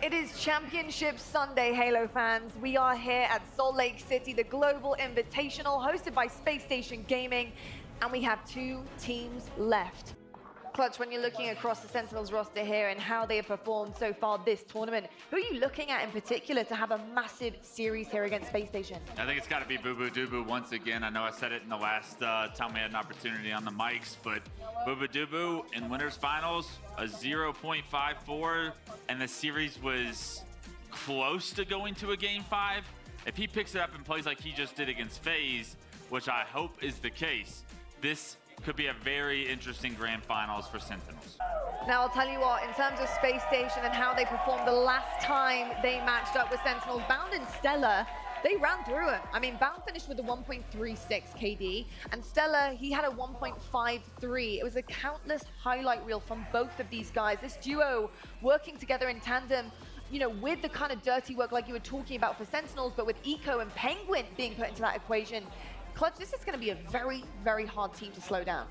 It is Championship Sunday, Halo fans. We are here at Salt Lake City, the Global Invitational, hosted by Spacestation Gaming, and we have 2 teams left. Clutch, when you're looking across the Sentinels roster here and how they have performed so far this tournament, who are you looking at in particular to have a massive series here against Spacestation? I think it's got to be Boo Boo Doo Boo once again. I know I said it in the last time we had an opportunity on the mics, but Boo Boo Doo Boo in winners finals, a 0.54, and the series was close to going to a game 5. If he picks it up and plays like he just did against FaZe, which I hope is the case, this could be a very interesting grand finals for Sentinels. Now, I'll tell you what, in terms of Spacestation and how they performed the last time they matched up with Sentinels, Bound and Stellar, they ran through it. I mean, Bound finished with a 1.36 KD, and Stellar, he had a 1.53. It was a countless highlight reel from both of these guys. This duo working together in tandem, you know, with the kind of dirty work like you were talking about for Sentinels, but with Eco and Penguin being put into that equation. Clutch, this is going to be a very, very hard team to slow down.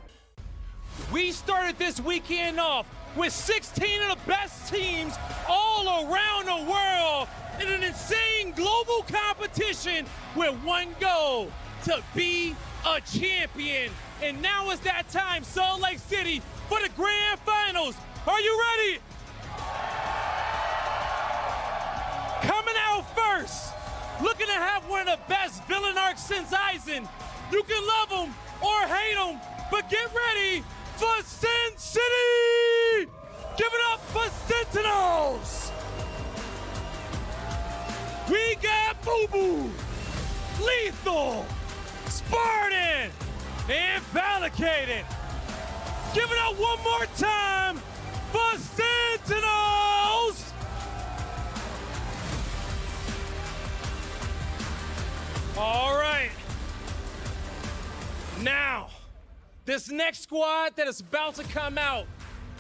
We started this weekend off with 16 of the best teams all around the world in an insane global competition with one goal, to be a champion. And now is that time, Salt Lake City, for the grand finals. Are you ready? Coming out first, looking to have one of the best villain arcs since Aizen. You can love him or hate him, but get ready for Sin City! Give it up for Sentinels! We got Boo Boo, Lethal, Spartan, and Valicated. Give it up one more time for Sentinels! All right. Now, this next squad that is about to come out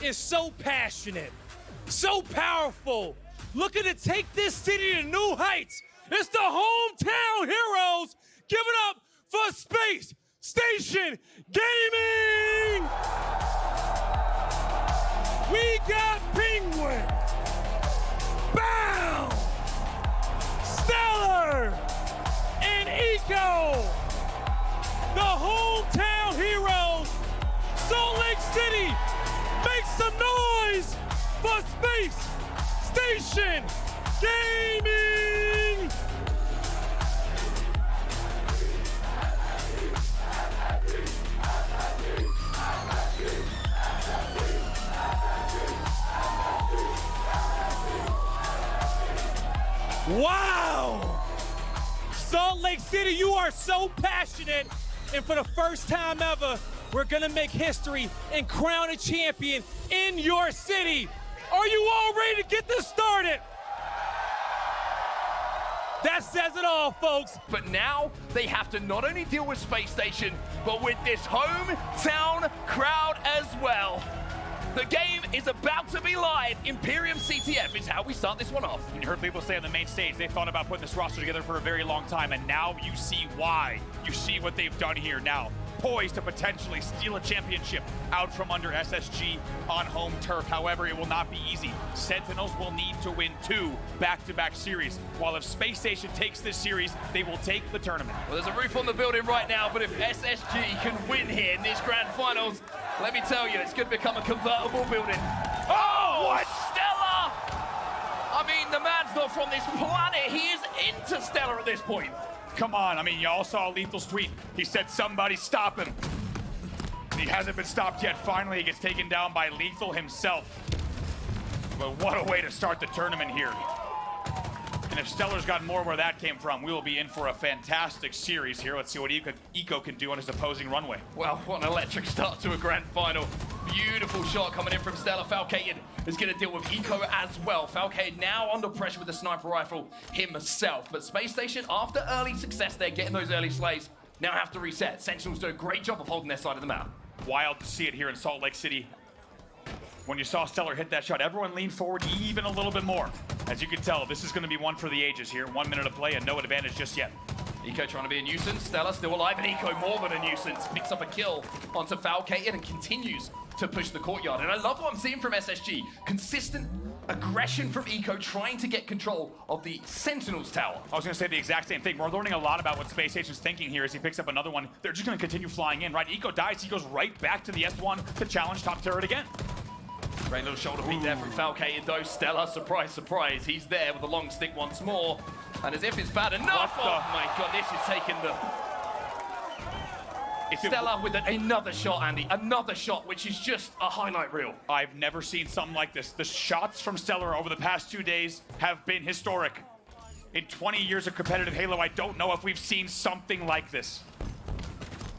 is so passionate, so powerful, looking to take this city to new heights. It's the hometown heroes. Give it up for Spacestation Gaming! We got Penguin, Bound, Stellar, and Eco, the hometown heroes. Salt Lake City, make some noise for Spacestation Gaming! Wow! Salt Lake City, you are so passionate, and for the first time ever, we're gonna make history and crown a champion in your city. Are you all ready to get this started? That says it all, folks. But now they have to not only deal with Spacestation, but with this hometown crowd as well. The game is about to be live. Imperium CTF is how we start this one off. You heard people say on the main stage they thought about putting this roster together for a very long time, and now you see why. You see what they've done here now. Poised to potentially steal a championship out from under SSG on home turf. However, it will not be easy. Sentinels will need to win 2 back-to-back series. While if Space Station takes this series, they will take the tournament. Well, there's a roof on the building right now, but if SSG can win here in this grand finals, let me tell you, it's going to become a convertible building. Oh, what? Stellar! I mean, the man's not from this planet. He is interstellar at this point. Come on, I mean, y'all saw Lethal's tweet. He said somebody stop him. He hasn't been stopped yet. Finally, he gets taken down by Lethal himself. But what a way to start the tournament here. And if Stellar's got more where that came from, we will be in for a fantastic series here. Let's see what Eco can do on his opposing runway. Well, what an electric start to a grand final. Beautiful shot coming in from Stellar. Falcated is going to deal with Eco as well. Falcated now under pressure with the sniper rifle himself. But Space Station, after early success there, getting those early slays, now have to reset. Sentinels do a great job of holding their side of the map. Wild to see it here in Salt Lake City. When you saw Stellar hit that shot, everyone leaned forward even a little bit more. As you can tell, this is going to be one for the ages here. 1 minute of play and no advantage just yet. Eco trying to be a nuisance. Stellar still alive, and Eco more than a nuisance. Picks up a kill onto Falcated and continues to push the courtyard. And I love what I'm seeing from SSG. Consistent aggression from Eco trying to get control of the Sentinels tower. I was going to say the exact same thing. We're learning a lot about what Spacestation's thinking here as he picks up another one. They're just going to continue flying in, right? Eco dies, he goes right back to the S1 to challenge top turret again. Great little shoulder peek there from Falcated though. Stella, surprise, surprise. He's there with a long stick once more. And as if it's bad enough, oh my god, this is taking the... Stella with another shot, Andy. Another shot, which is just a highlight reel. I've never seen something like this. The shots from Stellar over the past 2 days have been historic. In 20 years of competitive Halo, I don't know if we've seen something like this.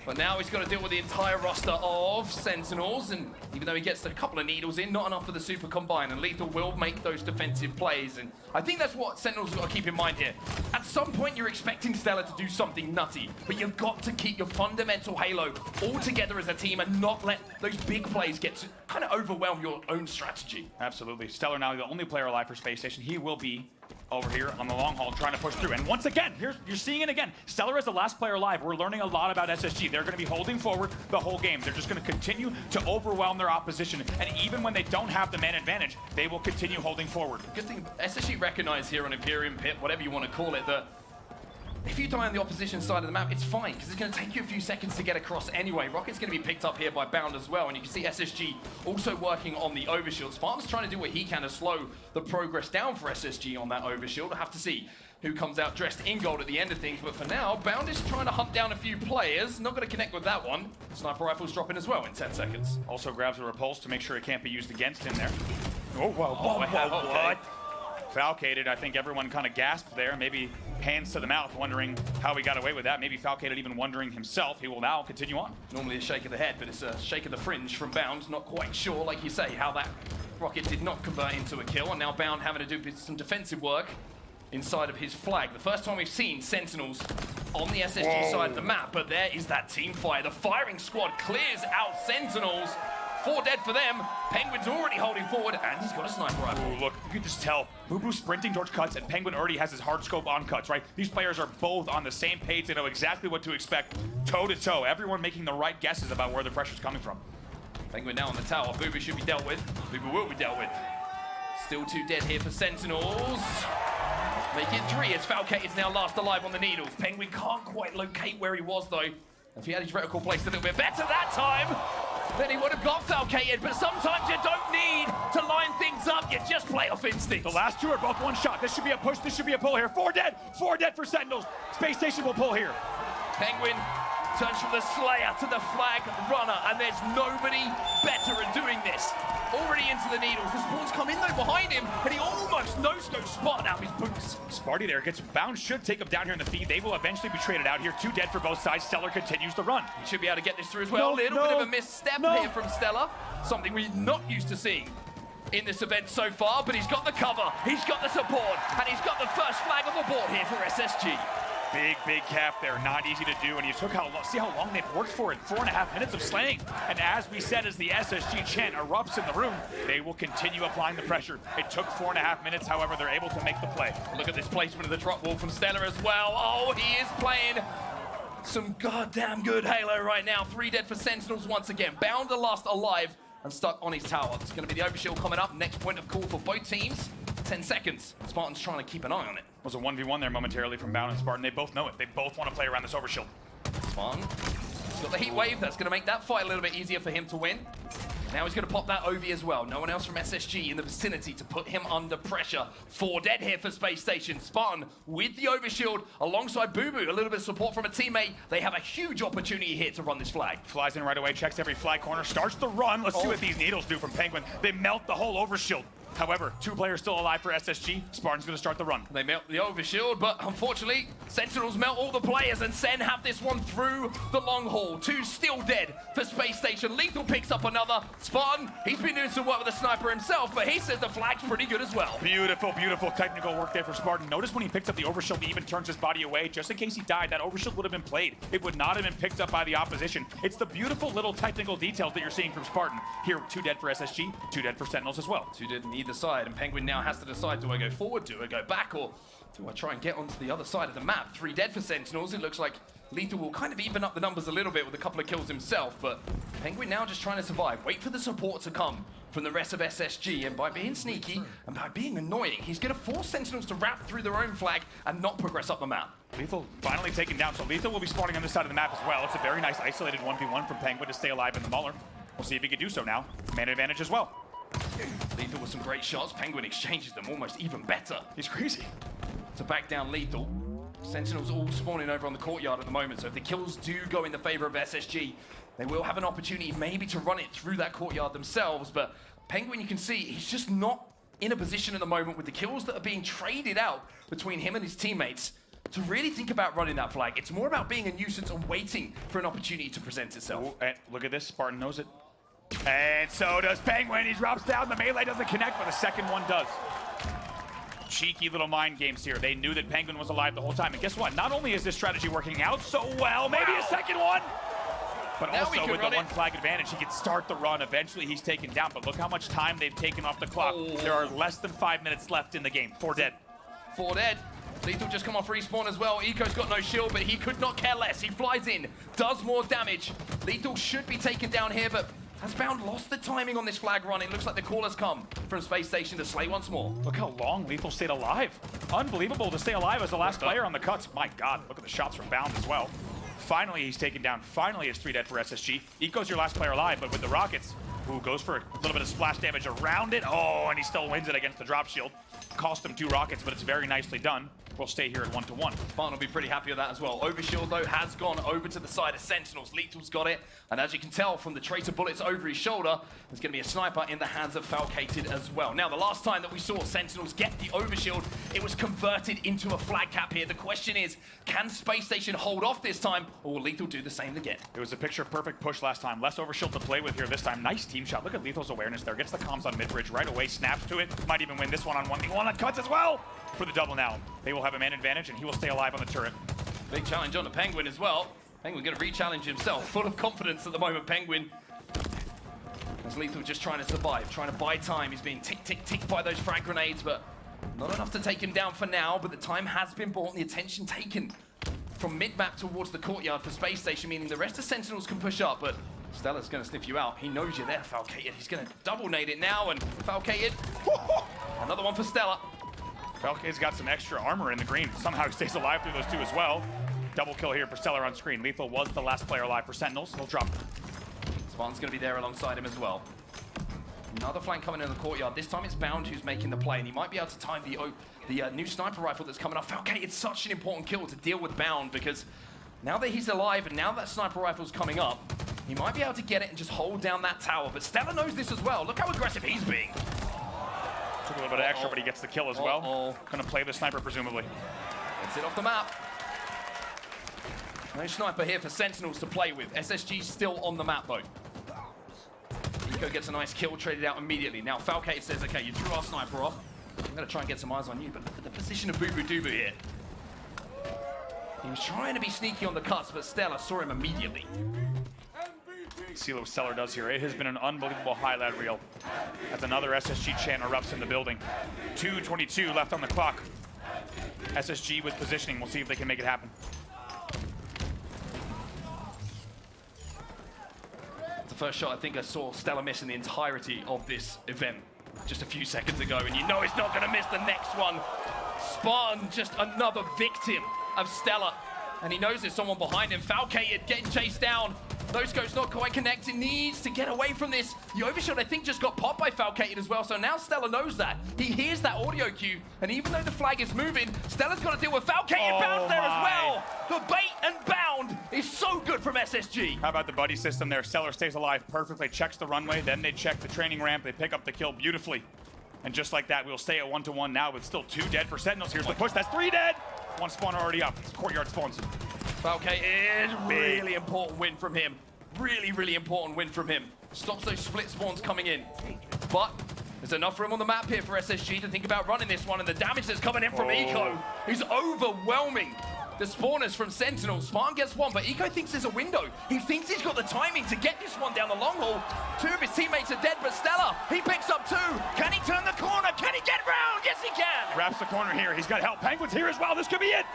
But now he's got to deal with the entire roster of Sentinels, and even though he gets a couple of needles in, not enough for the Super Combine, and Lethal will make those defensive plays, and I think that's what Sentinels have got to keep in mind here. At some point, you're expecting Stellar to do something nutty, but you've got to keep your fundamental Halo all together as a team and not let those big plays get to kind of overwhelm your own strategy. Absolutely. Stellar now the only player alive for Space Station. He will be over here on the long haul trying to push through. And once again, you're seeing it again. Stellar is the last player alive. We're learning a lot about SSG. They're going to be holding forward the whole game. They're just going to continue to overwhelm their opposition. And even when they don't have the man advantage, they will continue holding forward. Good thing SSG recognize here on Imperium Pit, whatever you want to call it, that if you die on the opposition side of the map, it's fine, because it's going to take you a few seconds to get across anyway. Rocket's going to be picked up here by Bound as well, and you can see SSG also working on the overshield. Spartan's trying to do what he can to slow the progress down for SSG on that overshield. We'll have to see who comes out dressed in gold at the end of things, but for now, Bound is trying to hunt down a few players. Not going to connect with that one. Sniper rifle's dropping as well in 10 seconds. Also grabs a repulse to make sure it can't be used against him there. Oh, Okay. Falcated, I think everyone kind of gasped there, maybe hands to the mouth, wondering how he got away with that. Maybe Falcated even wondering himself. He will now continue on. Normally a shake of the head, but it's a shake of the fringe from Bound. Not quite sure, like you say, how that rocket did not convert into a kill, and now Bound having to do some defensive work inside of his flag. The first time we've seen Sentinels on the SSG side of the map, but there is that team fire. The firing squad clears out Sentinels. 4 dead for them. Penguin's already holding forward, and he's got a sniper rifle. Ooh, look, you can just tell. Boo-Boo sprinting towards cuts, and Penguin already has his hard scope on cuts, right? These players are both on the same page. They know exactly what to expect, toe-to-toe. Everyone making the right guesses about where the pressure's coming from. Penguin now on the tower. Boo-Boo should be dealt with. Boo-Boo will be dealt with. Still 2 dead here for Sentinels. Make it 3 as Falcate is now last alive on the needles. Penguin can't quite locate where he was, though. If he had his reticle placed a little bit better that time, then he would have got Falcated, but sometimes you don't need to line things up, you just play off instinct. The last 2 are both one shot. This should be a push, this should be a pull here. 4 dead for Sentinels. Space Station will pull here. Penguin turns from the Slayer to the Flag Runner, and there's nobody better at doing this. Already into the needles. The spawns come in though behind him, and he almost no-scopes Spartan out of his boots. Sparty there gets Bound, should take him down here in the feed. They will eventually be traded out here. 2 dead for both sides. Stellar continues to run. He should be able to get this through as well. A little bit of a misstep here from Stellar. Something we're not used to seeing in this event so far, but he's got the cover, he's got the support, and he's got the first flag on the board here for SSG. Big cap there, not easy to do, and you took see how long they've worked for it. 4.5 minutes of slaying, and as we said, as the SSG chant erupts in the room, they will continue applying the pressure. It took 4.5 minutes, however, they're able to make the play. Look at this placement of the drop wall from Stellar as well. Oh, he is playing some goddamn good Halo right now. 3 dead for Sentinels once again. Bound the last alive and stuck on his tower. It's going to be the overshield coming up. Next point of call for both teams. 10 seconds. Spartan's trying to keep an eye on it. Was a 1v1 there momentarily from Bound and Spartan. They both know it. They both want to play around this overshield. Spartan, he's got the heat wave. That's going to make that fight a little bit easier for him to win. Now he's going to pop that OV as well. No one else from SSG in the vicinity to put him under pressure. 4 dead here for Space Station. Spartan with the overshield alongside Boo-Boo. A little bit of support from a teammate. They have a huge opportunity here to run this flag. Flies in right away, checks every flag corner, starts the run. Let's see what these needles do from Penguin. They melt the whole overshield. However, 2 players still alive for SSG. Spartan's going to start the run. They melt the overshield, but unfortunately, Sentinels melt all the players, and Sen have this one through the long haul. 2 still dead for Space Station. Lethal picks up another. Spartan, he's been doing some work with the sniper himself, but he says the flag's pretty good as well. Beautiful technical work there for Spartan. Notice when he picks up the overshield, he even turns his body away. Just in case he died, that overshield would have been played. It would not have been picked up by the opposition. It's the beautiful little technical details that you're seeing from Spartan. Here, 2 dead for SSG, 2 dead for Sentinels as well. 2 dead on either side, and Penguin now has to decide, do I go forward, do I go back, or do I try and get onto the other side of the map? 3 dead for Sentinels. It looks like Lethal will kind of even up the numbers a little bit with a couple of kills himself, but Penguin now just trying to survive. Wait for the support to come from the rest of SSG, and by being sneaky and by being annoying, he's going to force Sentinels to wrap through their own flag and not progress up the map. Lethal finally taken down, so Lethal will be spawning on this side of the map as well. It's a very nice isolated 1v1 from Penguin to stay alive in the Mauler. We'll see if he can do so now. Man advantage as well. Lethal with some great shots. Penguin exchanges them almost even better. He's crazy. To back down Lethal. Sentinels all spawning over on the courtyard at the moment, so if the kills do go in the favor of SSG, they will have an opportunity maybe to run it through that courtyard themselves, but Penguin, you can see, he's just not in a position at the moment with the kills that are being traded out between him and his teammates to really think about running that flag. It's more about being a nuisance and waiting for an opportunity to present itself. Ooh, and look at this, Spartan knows it. And so does Penguin. He drops down, the melee doesn't connect, but the second one does. Cheeky little mind games here. They knew that Penguin was alive the whole time, and guess what? Not only is this strategy working out so well, maybe a second one, but now also with the one flag advantage, he can start the run. Eventually, he's taken down, but look how much time they've taken off the clock. There are less than 5 minutes left in the game. 4 dead. 4 dead. Lethal just come off respawn as well. Eco's got no shield, but he could not care less. He flies in, does more damage. Lethal should be taken down here, but has Bound lost the timing on this flag run? It looks like the call has come from Space Station to slay once more. Look how long Lethal stayed alive. Unbelievable to stay alive as the last player on the cuts. My God, look at the shots from Bound as well. Finally, he's taken down. Finally, it's 3 dead for SSG. Eco's your last player alive, but with the rockets, who goes for a little bit of splash damage around it. Oh, and he still wins it against the drop shield. Cost him 2 rockets, but it's very nicely done. We'll stay here at 1-1. Spartan will be pretty happy with that as well. Overshield, though, has gone over to the side of Sentinels. Lethal's got it. And as you can tell from the tracer bullets over his shoulder, there's going to be a sniper in the hands of Falcated as well. Now, the last time that we saw Sentinels get the overshield, it was converted into a flag cap here. The question is, can Space Station hold off this time, or will Lethal do the same again? It was a picture-perfect push last time. Less overshield to play with here this time. Nice team shot. Look at Lethal's awareness there. Gets the comms on mid-bridge right away, snaps to it. Might even win this one on 1v1 on cuts as well for the double now. They will have a man advantage, and he will stay alive on the turret. Big challenge on the Penguin as well. Penguin going to re-challenge himself. Full of confidence at the moment, Penguin. As Lethal just trying to survive, trying to buy time. He's being tick by those frag grenades, but not enough to take him down for now. But the time has been bought and the attention taken from mid-map towards the courtyard for Space Station, meaning the rest of Sentinels can push up, but Stella's going to sniff you out. He knows you're there, Falcated. He's going to double nade it now, and Falcated, another one for Stella. Falcated's got some extra armor in the green. Somehow he stays alive through those 2 as well. Double kill here for Stellar on screen. Lethal was the last player alive for Sentinels. He'll drop. Spartan's going to be there alongside him as well. Another flank coming in the courtyard. This time it's Bound who's making the play, and he might be able to time the new sniper rifle that's coming up. Falcated's such an important kill to deal with Bound, because now that he's alive and now that sniper rifle's coming up, he might be able to get it and just hold down that tower. But Stella knows this as well. Look how aggressive he's being. Took a little bit of extra, but he gets the kill as well. Gonna play the sniper, presumably. Gets it off the map. No sniper here for Sentinels to play with. SSG still on the map, though. Eco gets a nice kill, traded out immediately. Now, Falcated says, okay, you threw our sniper off. I'm gonna try and get some eyes on you, but look at the position of Boo Boo Doo Boo here. He was trying to be sneaky on the cuts, but Stella saw him immediately. See what Stellar does here. It has been an unbelievable highlight reel as another SSG chant erupts in the building. 2:22 left on the clock. SSG with positioning. We'll see if they can make it happen. It's the first shot I think I saw Stella miss in the entirety of this event just a few seconds ago, and you know he's not going to miss the next one. Spartan, just another victim of Stella, and he knows there's someone behind him. Falcated getting chased down. No scope's not quite connected, needs to get away from this. The overshield, I think, just got popped by Falcated as well, so now Stella knows that. He hears that audio cue, and even though the flag is moving, Stella's got to deal with Falcated. Bound there as well. The bait and Bound is so good from SSG. How about the buddy system there? Stellar stays alive perfectly, checks the runway, then they check the training ramp, they pick up the kill beautifully. And just like that, we'll stay at 1-1 now with still 2 dead for Sentinels. Here's the push, that's 3 dead. 1 spawner already up. Courtyard spawns. Falcated, really important win from him. Really important win from him. Stops those split spawns coming in. But there's enough room on the map here for SSG to think about running this one, and the damage that's coming in from Eco is overwhelming. The spawners from Sentinels. Spartan gets 1, but Eco thinks there's a window. He thinks he's got the timing to get this one down the long haul. 2 of his teammates are dead, but Stella, he picks up 2. Can he turn the corner? Can he get round? Yes, he can. Wraps the corner here. He's got help. Penguin's here as well. This could be it.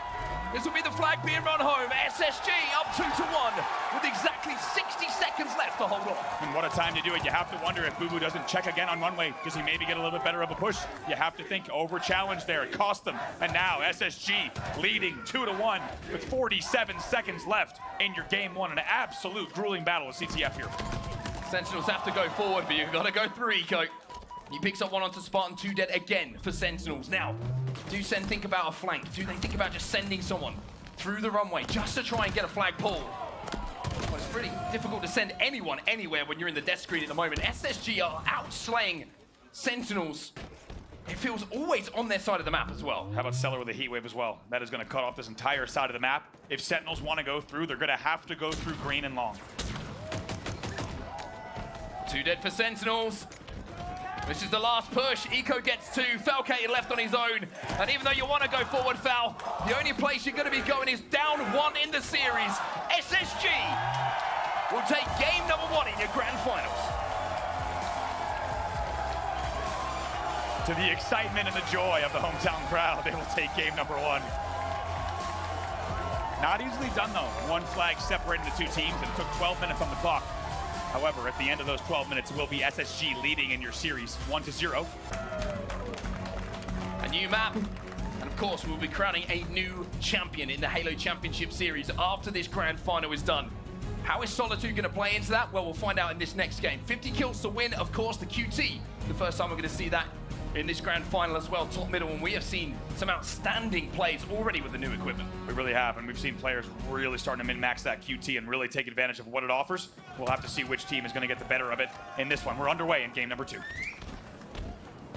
This will be the flag being run home. SSG up 2-1 with exactly 60 seconds left to hold on. And what a time to do it. You have to wonder if Boo doesn't check again on runway. Does he maybe get a little bit better of a push? You have to think over challenge there. It cost them. And now SSG leading 2-1 with 47 seconds left in your game one. An absolute grueling battle with CTF here. Sentinels have to go forward, but you've got to go through, Eco. He picks up one onto Spartan, 2 dead again for Sentinels. Now, do Sen think about a flank? Do they think about just sending someone through the runway just to try and get a flag pull? Well, it's pretty difficult to send anyone anywhere when you're in the death screen at the moment. SSG are outslaying Sentinels. It feels always on their side of the map as well. How about Stellar with a heat wave as well? That is going to cut off this entire side of the map. If Sentinels want to go through, they're going to have to go through green and long. 2 dead for Sentinels. This is the last push. Eco gets 2. Falcated left on his own. And even though you want to go forward, Fal, the only place you're going to be going is down 1 in the series. SSG will take game number 1 in your grand finals. To the excitement and the joy of the hometown crowd, they will take game number 1. Not easily done though. 1 flag separating the 2 teams, and it took 12 minutes on the clock. However, at the end of those 12 minutes, it will be SSG leading in your series 1-0. A new map, and of course, we'll be crowning a new champion in the Halo Championship Series after this grand final is done. How is Solitude going to play into that? Well, we'll find out in this next game. 50 kills to win, of course, the QT. The first time we're going to see that in this grand final as well, top middle, and we have seen some outstanding plays already with the new equipment. We really have, and we've seen players really starting to min-max that QT and really take advantage of what it offers. We'll have to see which team is going to get the better of it in this one. We're underway in game number 2.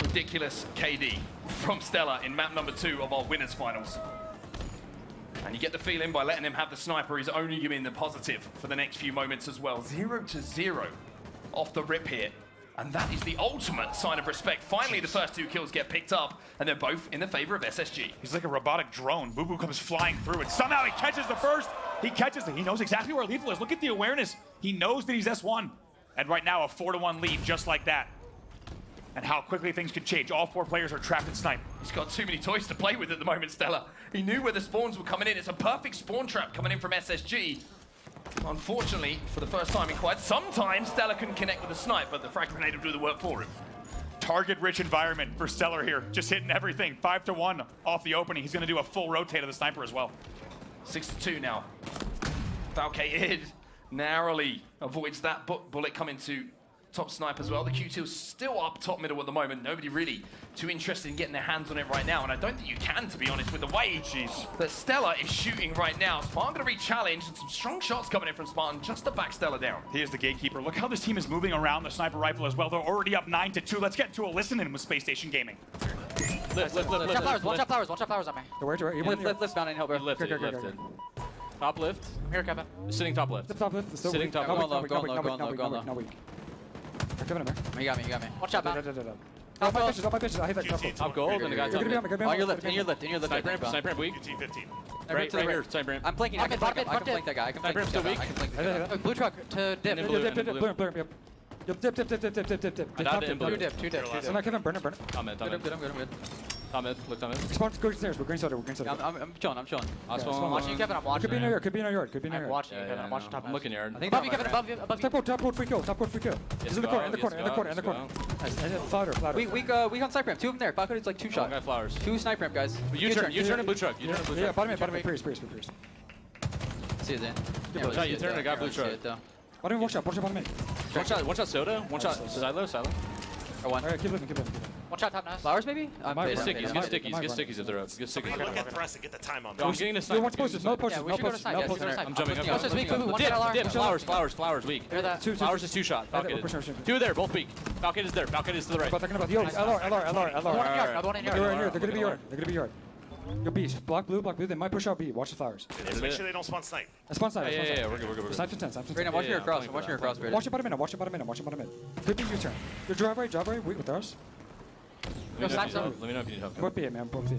Ridiculous KD from Stella in map number 2 of our winners finals. And you get the feeling by letting him have the sniper, he's only giving the positive for the next few moments as well. 0-0 off the rip here. And that is the ultimate sign of respect. Finally, the first 2 kills get picked up, and they're both in the favor of SSG. He's like a robotic drone. Boo comes flying through, and somehow he catches the first. He catches it. He knows exactly where Lethal is. Look at the awareness. He knows that he's S1. And right now, a 4-1 lead, just like that. And how quickly things could change. All 4 players are trapped in snipe. He's got too many toys to play with at the moment, Stella. He knew where the spawns were coming in. It's a perfect spawn trap coming in from SSG. Unfortunately, for the first time in quite some time, Stella couldn't connect with the snipe, but the frag grenade will do the work for him. Target-rich environment for Stellar here. Just hitting everything. 5-1 off the opening. He's going to do a full rotate of the sniper as well. 6-2 now. Falcated narrowly avoids that bullet coming to top snipe as well. The Q2 is still up top middle at the moment. Nobody really too interested in getting their hands on it right now, and I don't think you can, to be honest, with the way that Stella is shooting right now. Spartan going to be challenged, and some strong shots coming in from Spartan just to back Stella down. He is the gatekeeper. Look how this team is moving around the sniper rifle as well. They're already up 9-2. Let's get into a listen-in with Spacestation Gaming. Lift. Watch out flowers on me. Where? You Lift down and help her. Lifted. Top lift. I'm here, Kevin. Sitting top left. Top left. Sitting top. Going low. No weak. Kevin, I'm here. You got me. Watch out, man. All my pitches. I hit that top goal. Top gold, and the guy's You're on gonna be on your lift. In your lift. Sniper ramp weak. QT 15. Right here, sniper ramp. I'm flanking. I can flank that guy. I can flank that guy. Blue truck to dip. Dip. Dip. I died in blue. Two dip. So now Kevin, burn it. I'm good. Top mid. Look top mid. Spawn, go upstairs. We're green soda. I'm chilling. I'm watching you, Kevin. I'm watching. Could be in our yard. I'm watching you, Kevin. I'm watching top. I'm looking yard. I think above you, Kevin. Above you. Top court, free kill. He's in the corner. Flounder. We on sniper ramp. 2 of them there. Falcon is like 2 shot. Flowers. 2 sniper ramp, guys. You turn in blue truck. Yeah, bottom mid. Pierce. See it then. You turn in a guy blue truck. Bottom watch out, bottom mid. One shot soda. One shot silo. Or one. Alright, keep living. Watch out top nose. Flowers maybe? Get stickies if they're up. Get stickies. Look at thrust and get the time on I'm getting a snipe. No posters. We should go to snipe. I'm jumping up. This weak. One shot alarm. Flowers weak. Hear that? Flowers is 2 shot. Falcon. 2 there, both weak. Falcon is there. Falcon is to the right. But they're gonna LR. One in yard. They're gonna be yard. Your B, block blue. They might push out B. Watch the flowers. Just make sure they don't spawn snipe. Spawn side. Yeah, we're good. Snipe to 10. Brayden, watch your cross. Watch your cross, Brayden. Watch your bottom mid. Could be U-turn. Your driveway. Wait with us. Let me know if you need help. Both B, man. Both B.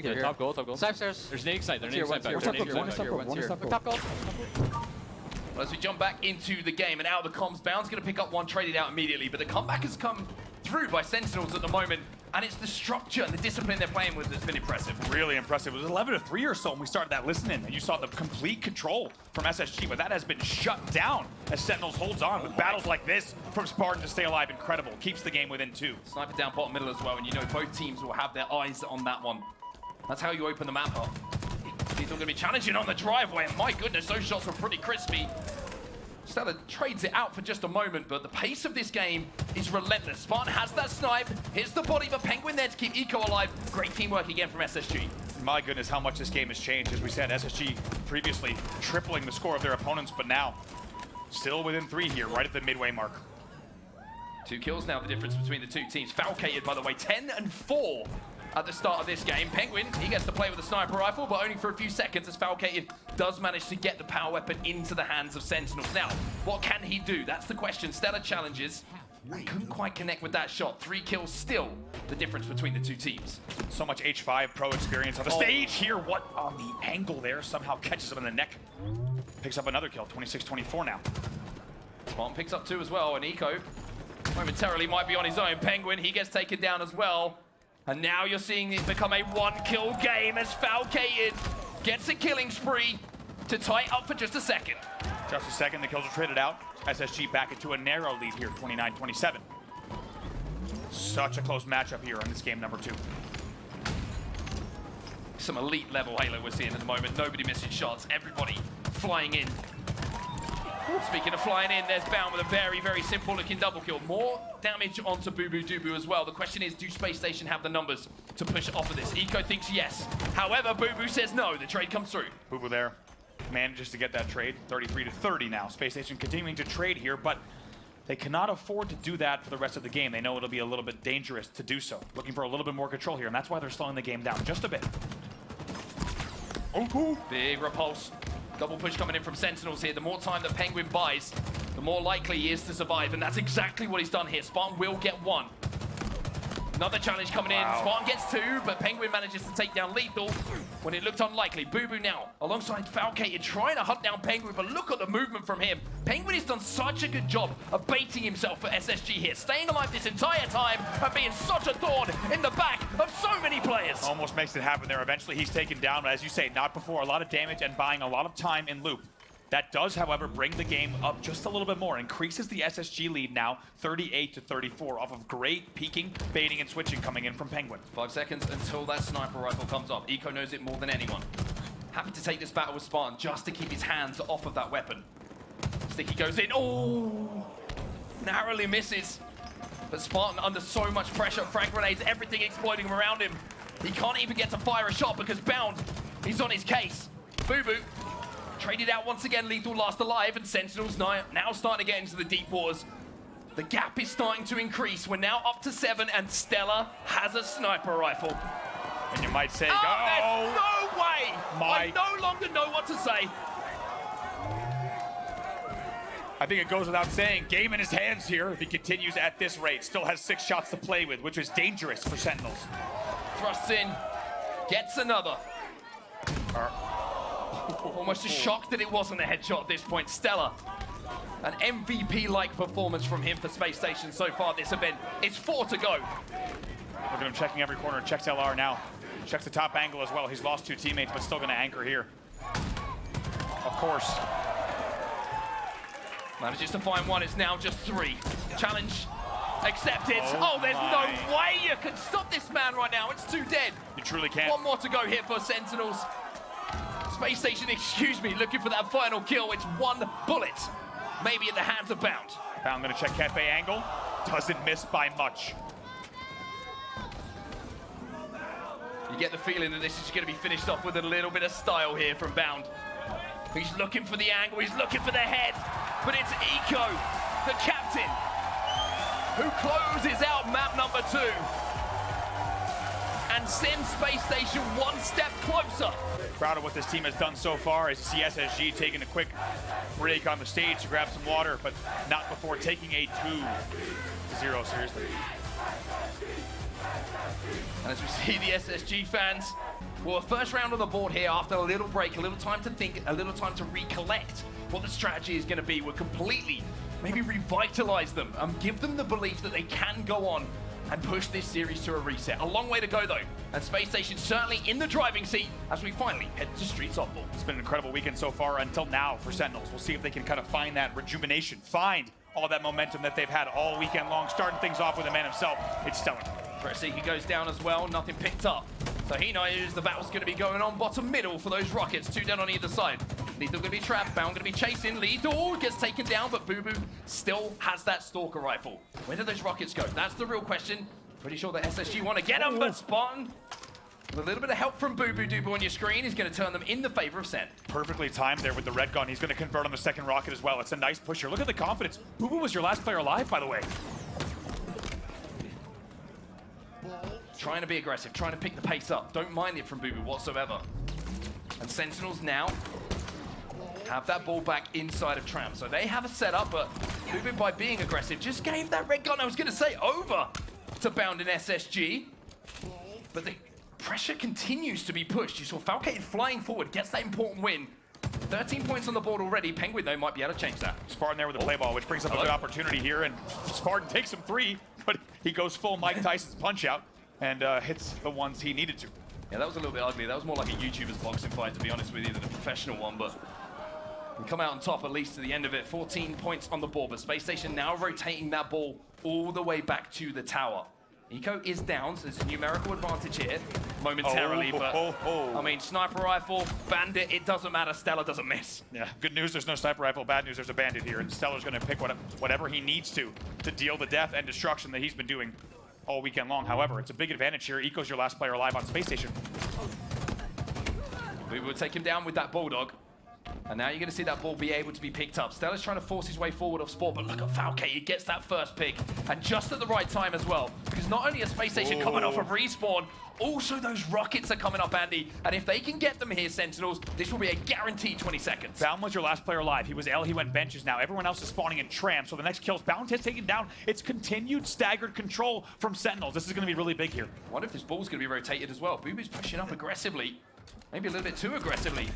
Yeah, top gold. Snipe stairs. There's an egg snipe. One Top gold. Well, as we jump back into the game and out of the comms, Bound's going to pick up one, trade it out immediately, but the comeback has come through by Sentinels at the moment. And it's the structure and the discipline they're playing with that's been impressive. Really impressive. It was 11-3 or so when we started that listening, and you saw the complete control from SSG, but that has been shut down as Sentinels holds on with battles like this from Spartan to stay alive. Incredible. Keeps the game within 2. Sniper down bottom middle as well, and you know both teams will have their eyes on that one. That's how you open the map up. He's going to be challenging on the driveway, and my goodness, those shots were pretty crispy. Stella trades it out for just a moment, but the pace of this game is relentless. Spartan has that snipe, hits the body, but Penguin there to keep Eco alive. Great teamwork again from SSG. My goodness, how much this game has changed. As we said, SSG previously tripling the score of their opponents, but now still within 3 here, right at the midway mark. 2 kills now, the difference between the 2 teams. Falcated, by the way, 10-4 at the start of this game. Penguin, he gets to play with a sniper rifle, but only for a few seconds as Falcated does manage to get the power weapon into the hands of Sentinels. Now, what can he do? That's the question. Stellar challenges. Couldn't quite connect with that shot. 3 kills still the difference between the 2 teams. So much H5 pro experience on the stage here. What on the angle there? Somehow catches him in the neck. Picks up another kill, 26-24 now. Spartan picks up 2 as well, and Eco momentarily might be on his own. Penguin, he gets taken down as well. And now you're seeing it become a 1-kill game as Falcated gets a killing spree to tie it up for just a second. Just a second, the kills are traded out. SSG back into a narrow lead here, 29-27. Such a close matchup here on this game number 2. Some elite level Halo we're seeing at the moment. Nobody missing shots, everybody flying in. Speaking of flying in, there's Bound with a very, very simple looking double kill. More damage onto Boo Boo Doo as well. The question is, do Spacestation have the numbers to push off of this? Eco thinks yes. However, Boo Boo says no. The trade comes through. Boo Boo there manages to get that trade, 33-30 now. Spacestation continuing to trade here, but they cannot afford to do that for the rest of the game. They know it'll be a little bit dangerous to do so. Looking for a little bit more control here, and that's why they're slowing the game down just a bit. Oh, big repulse. Double push coming in from Sentinels here. The more time that Penguin buys, the more likely he is to survive, and that's exactly what he's done here. Spartan will get 1. Another challenge coming in. Spartan gets 2, but Penguin manages to take down Lethal when it looked unlikely. Boo Boo now alongside Falcated trying to hunt down Penguin, but look at the movement from him. Penguin has done such a good job of baiting himself for SSG here, staying alive this entire time and being such a thorn in the back of so many players. Almost makes it happen there. Eventually he's taken down, but as you say, not before. A lot of damage and buying a lot of time in loop. That does, however, bring the game up just a little bit more. Increases the SSG lead now, 38-34, off of great peeking, baiting, and switching coming in from Penguin. 5 seconds until that sniper rifle comes up. Eco knows it more than anyone. Happy to take this battle with Spartan just to keep his hands off of that weapon. Sticky goes in. Oh! Narrowly misses. But Spartan under so much pressure. Frag grenades, everything exploding around him. He can't even get to fire a shot because Bound, he's on his case. Boo Boo traded out once again. Lethal last alive, and Sentinels now starting to get into the deep waters. The gap is starting to increase. We're now up to 7, and Stella has a sniper rifle. And you might say, there's no way! I no longer know what to say. I think it goes without saying, game in his hands here if he continues at this rate. Still has 6 shots to play with, which is dangerous for Sentinels. Thrusts in, gets another. Almost just shocked that it wasn't a headshot at this point. Stella, an MVP-like performance from him for Spacestation so far this event. It's 4 to go. Look at him checking every corner. Checks LR now. Checks the top angle as well. He's lost 2 teammates, but still going to anchor here. Of course. Manages to find 1. It's now just 3. Challenge accepted. Oh, there's no way you can stop this man right now. It's 2 dead. You truly can't. 1 more to go here for Sentinels. Spacestation, excuse me, looking for that final kill. It's 1 bullet. Maybe in the hands of Bound. Bound going to check cafe angle. Doesn't miss by much. You get the feeling that this is going to be finished off with a little bit of style here from Bound. He's looking for the angle, he's looking for the head, but it's Eco, the captain, who closes out map number 2 and sends Space Station 1 step closer. Proud of what this team has done so far as you see SSG taking a quick break on the stage to grab some water, but not before taking a 2-0 seriously. And as we see the SSG fans, well, a first round on the board here after a little break, a little time to think, a little time to recollect what the strategy is going to be. We'll completely maybe revitalize them and give them the belief that they can go on and push this series to a reset. A long way to go, though, and Space Station certainly in the driving seat as we finally head to Streets Oddball. It's been an incredible weekend so far until now for Sentinels. We'll see if they can kind of find that rejuvenation, find all that momentum that they've had all weekend long, starting things off with the man himself. It's Stellar. He goes down as well, nothing picked up. So he knows the battle's going to be going on bottom middle for those rockets, 2 down on either side. Lethal going to be trapped, Bound going to be chasing. Lethal gets taken down, but Boo Boo still has that Stalker rifle. Where do those rockets go? That's the real question. Pretty sure the SSG want to get them, but Spartan, with a little bit of help from Boo Boo Doo Boo on your screen, is going to turn them in the favor of Sen. Perfectly timed there with the red gun. He's going to convert on the second rocket as well. It's a nice push here. Look at the confidence. Boo Boo was your last player alive, by the way. Trying to be aggressive, trying to pick the pace up. Don't mind it from Boo Boo whatsoever. And Sentinels now have that ball back inside of Tram. So they have a setup, but Boo Boo, by being aggressive, just gave that red gun, I was going to say, over to Bound and SSG. But the pressure continues to be pushed. You saw Falcated flying forward, gets that important win. 13 points on the board already. Penguin, though, might be able to change that. Spartan there with the play ball, which brings up a good opportunity here. And Spartan takes him 3, but he goes full Mike Tyson's punch out and hits the ones he needed to. Yeah, that was a little bit ugly. That was more like a YouTuber's boxing fight, to be honest with you, than a professional one. But we come out on top, at least to the end of it. 14 points on the board, but Space Station now rotating that ball all the way back to the tower. Eco is down, so there's a numerical advantage here momentarily, but I mean, sniper rifle, bandit, it doesn't matter. Stellar doesn't miss. Yeah, good news, there's no sniper rifle. Bad news, there's a bandit here, and Stellar's going to pick whatever he needs to deal the death and destruction that he's been doing all weekend long. However, it's a big advantage here. Eco's your last player alive on Space Station. We will take him down with that Bulldog. And now you're going to see that ball be able to be picked up. Stella's trying to force his way forward off Sport, but look at Falcate. He gets that first pick, and just at the right time as well. Because not only is Space Station coming off of respawn, also those rockets are coming up, Andy. And if they can get them here, Sentinels, this will be a guaranteed 20 seconds. Bound was your last player alive. He was L, he went benches now. Everyone else is spawning in Tram, so the next kill's Bound has taken down. It's continued staggered control from Sentinels. This is going to be really big here. I wonder if this ball's going to be rotated as well. Boo Boo's pushing up aggressively. Maybe a little bit too aggressively.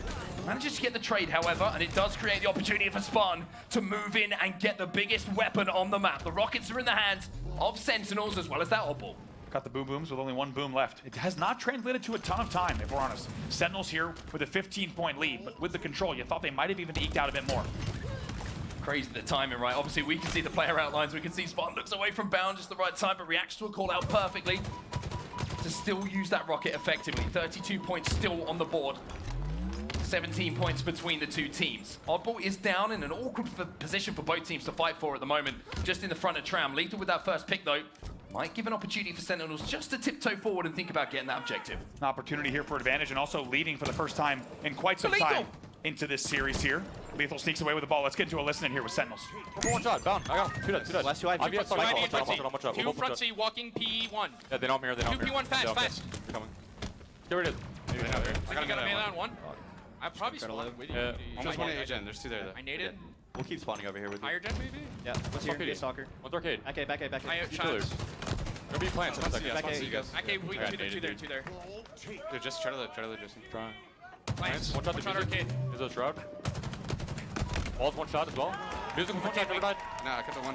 Manages to get the trade, however, and it does create the opportunity for Spartan to move in and get the biggest weapon on the map. The rockets are in the hands of Sentinels as well as that Oddball. Got the boom booms with only 1 boom left. It has not translated to a ton of time, if we're honest. Sentinels here with a 15-point lead, but with the control, you thought they might have even eked out a bit more. Crazy the timing, right? Obviously, we can see the player outlines. We can see Spartan looks away from Bound just the right time, but reacts to a call out perfectly to still use that rocket effectively. 32 points still on the board. 17 points between the two teams. Oddball is down in an awkward position for both teams to fight for at the moment, just in the front of Tram. Lethal with that first pick, though, might give an opportunity for Sentinels just to tiptoe forward and think about getting that objective. An opportunity here for advantage, and also leading for the first time in quite some time into this series here. Lethal sneaks away with the ball. Let's get into a listen in here with Sentinels. One shot, Bound. I got him. 2 dead. Last 2 I have 2 Two front C walking P1. Yeah, they don't mirror. 2 P1 fast. They're coming. Get rid of it. I got a melee on 1. I probably spawned with you. Yeah. Just one A-gen. There's 2 there. I naded. We'll keep spawning over here with you. Higher gen maybe? Yeah. What's here? Stalker. One's arcade. Back A, back A, back A. I have shots. Gonna be plants. One second. Back A, You guys. Okay, we got 2 there. Dude, just try to live. Just Trying. Plants. One shot arcade. Is that Shroud? All's 1 shot as well. Music with 1 shot, never died. Nah, I kept the 1.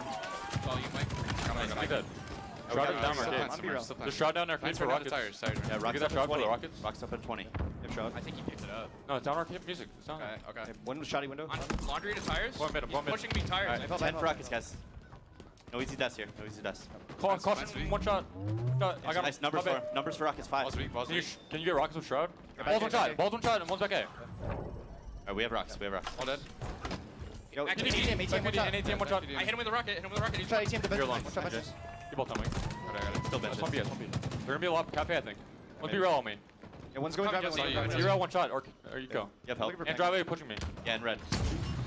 Well, you might. Like that. Shroud is down arcade. The Shroud down arcade for rockets. Sorry. Yeah, Get that Shroud for the rockets. Rocks up at 20. Yep, Shroud. I think he picked it up. No, it's down arcade music. It's down. Okay. One shotty window. On laundry to tires? One mid. He's pushing me tires. Alright. 10 for rockets, guys. No easy deaths here. No easy deaths. Caution, 1 shot. I got Nice numbers for rockets. 5. Can you get rockets with Shroud? Ball's 1 shot. Ball's 1 shot and 1's back A. Alright, we have rocks. All dead. Yo, Actually, ATM, 1 shot. I hit him with a rocket. He's trying ATM the You're bench. alone. You both on me. Still That's benches. 1B, 1B. They're gonna be a lot of cafe, I think. 1B rail on me. Yeah, one's going drive. Zero 1 shot, or you go. You have help. And drive away, pushing me. Yeah, in red.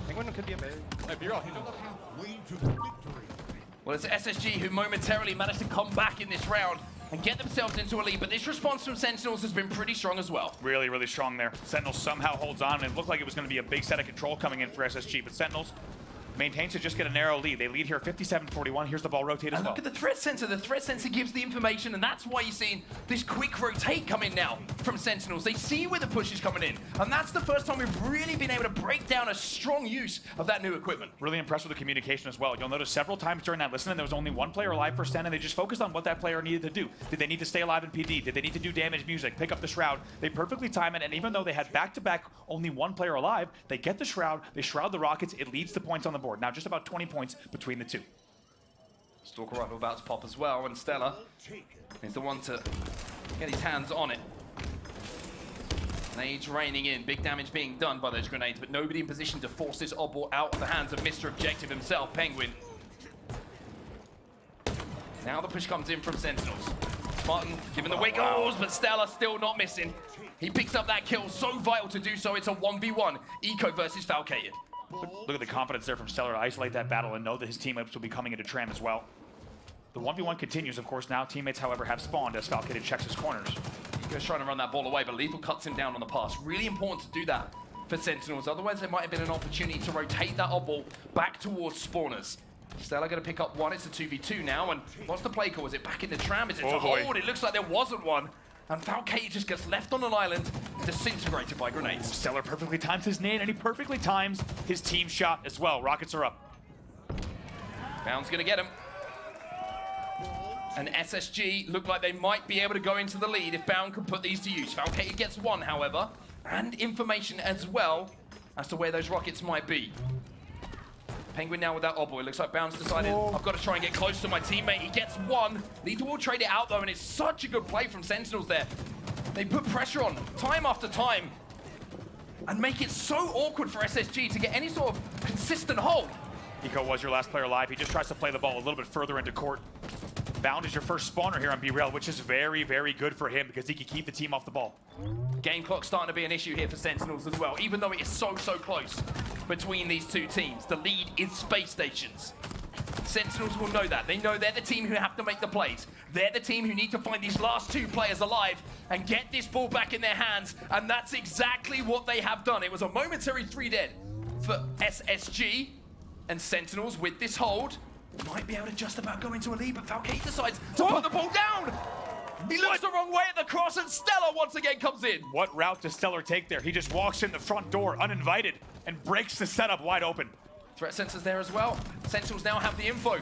Penguin could be a bear. Hey, B-roll. Well, it's SSG who momentarily managed to come back in this round and get themselves into a lead, but this response from Sentinels has been pretty strong as well. Really, really strong there. Sentinels somehow holds on, and it looked like it was going to be a big set of control coming in for SSG, but Sentinels maintains to just get a narrow lead. They lead here 57-41. Here's the ball rotate as And well. look at the threat sensor. The threat sensor gives the information, and that's why you're seeing this quick rotate come in now. from Sentinels. They see where the push is coming in. And that's the first time we've really been able to break down a strong use of that new equipment. Really impressed with the communication as well. You'll notice several times during that listening, there was only one player alive for Sen, and they just focused on what that player needed to do. Did they need to stay alive in PD? Did they need to do damage music, pick up the Shroud? They perfectly time it, and even though they had back-to-back only one player alive, they get the Shroud, they Shroud the Rockets, it leads to points on the board. Now just about 20 points between the two. Stalker rifle about to pop as well, and Stella is the one to get his hands on it. Nades raining in, big damage being done by those grenades, but nobody in position to force this Oddball out of the hands of Mr. Objective himself, Penguin. Now the push comes in from Sentinels. Spartan giving the wiggles, but Stella still not missing. He picks up that kill, so vital to do so. It's a 1v1, Eco versus Falcated. Look at the confidence there from Stellar to isolate that battle and know that his teammates will be coming into Tram as well. The 1v1 continues, of course, now. Teammates, however, have spawned as Falcated checks his corners. Eco's trying to run that ball away, but Lethal cuts him down on the pass. Really important to do that for Sentinels. Otherwise, there might have been an opportunity to rotate that Oddball back towards spawners. Stella going to pick up one. It's a 2v2 now. And what's the play call? Is it back in the Tram? Is it to hold? It looks like there wasn't one. And Falcated just gets left on an island, disintegrated by grenades. Stellar perfectly times his nade, and he perfectly times his team shot as well. Rockets are up. Bound's going to get him. And SSG look like they might be able to go into the lead if Bound can put these to use. Falcated gets one, however, and information as well as to where those rockets might be. Penguin now with that Oddball. It looks like Bound's decided, I've got to try and get close to my teammate. He gets one. Lethal will trade it out, though, and it's such a good play from Sentinels there. They put pressure on time after time and make it so awkward for SSG to get any sort of consistent hold. Eco was your last player alive. He just tries to play the ball a little bit further into court. Bound is your first spawner here on B-Rail, which is very, very good for him because he can keep the team off the ball. Game clock starting to be an issue here for Sentinels as well, even though it is so close between these two teams. The lead is Space Station's. Sentinels will know that. They know they're the team who have to make the plays. They're the team who need to find these last two players alive and get this ball back in their hands, and that's exactly what they have done. It was a momentary 3 dead for SSG, and Sentinels with this hold might be able to just about go into a lead, but Falcated decides to put the ball down. He looks the wrong way at the cross, and Stella once again comes in. What route does Stellar take there? He just walks in the front door uninvited and breaks the setup wide open. Threat sensors there as well. Sentinels now have the info.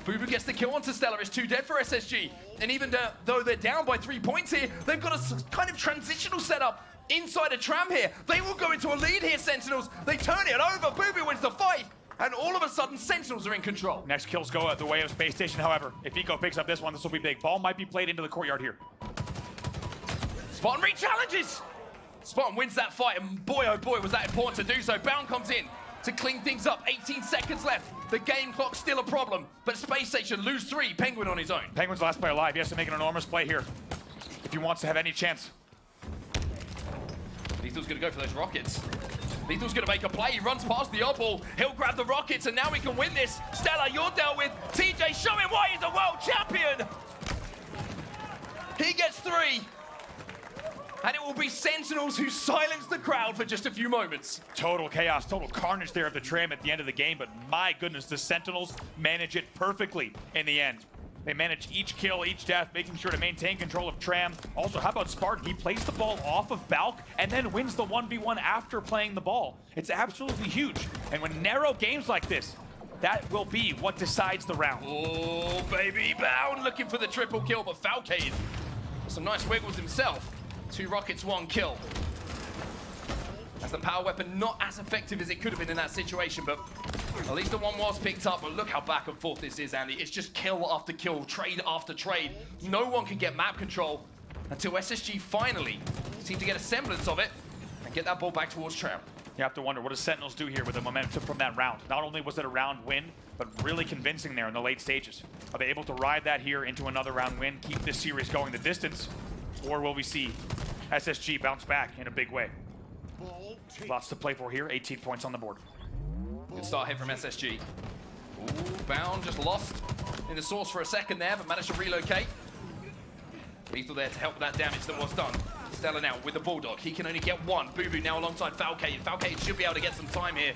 Boo gets the kill onto Stellar. It's 2 dead for SSG. And even though they're down by 3 points here, they've got a kind of transitional setup inside a Tram here. They will go into a lead here, Sentinels. They turn it over. Boo wins the fight. And all of a sudden, Sentinels are in control. Next kills go the way of Space Station, however. If Eco picks up this one, this will be big. Ball might be played into the courtyard here. Spartan re-challenges. Spartan wins that fight, and boy, oh boy, was that important to do so. Bound comes in to clean things up. 18 seconds left. The game clock's still a problem, but Space Station lose 3. Penguin on his own. Penguin's the last player alive. He has to make an enormous play here if he wants to have any chance. Lethal's going to go for those rockets. Lethal's going to make a play. He runs past the Oddball. He'll grab the rockets, and now we can win this. Stella, you're dealt with. TJ showing why he's a world champion. He gets 3. And it will be Sentinels who silence the crowd for just a few moments. Total chaos, total carnage there of the Tram at the end of the game, but my goodness, the Sentinels manage it perfectly in the end. They manage each kill, each death, making sure to maintain control of Tram. Also, how about Spartan? He plays the ball off of Balk and then wins the 1v1 after playing the ball. It's absolutely huge. And when narrow games like this, that will be what decides the round. Oh, baby, Bound looking for the triple kill, but Falcated, some nice wiggles himself. 2 rockets, 1 kill. As the power weapon not as effective as it could have been in that situation, but at least the one was picked up. But look how back and forth this is, Andy. It's just kill after kill, trade after trade. No one can get map control until SSG finally seem to get a semblance of it and get that ball back towards Tram. You have to wonder, what does Sentinels do here with the momentum from that round? Not only was it a round win, but really convincing there in the late stages. Are they able to ride that here into another round win, keep this series going the distance, or will we see SSG bounce back in a big way? Lots to play for here, 18 points on the board. Good start here from SSG. Ooh, Bound just lost in the source for a second there, but managed to relocate. Lethal there to help with that damage that was done. Stella now with the Bulldog. He can only get 1. Boo now alongside Falcated. Falcated should be able to get some time here.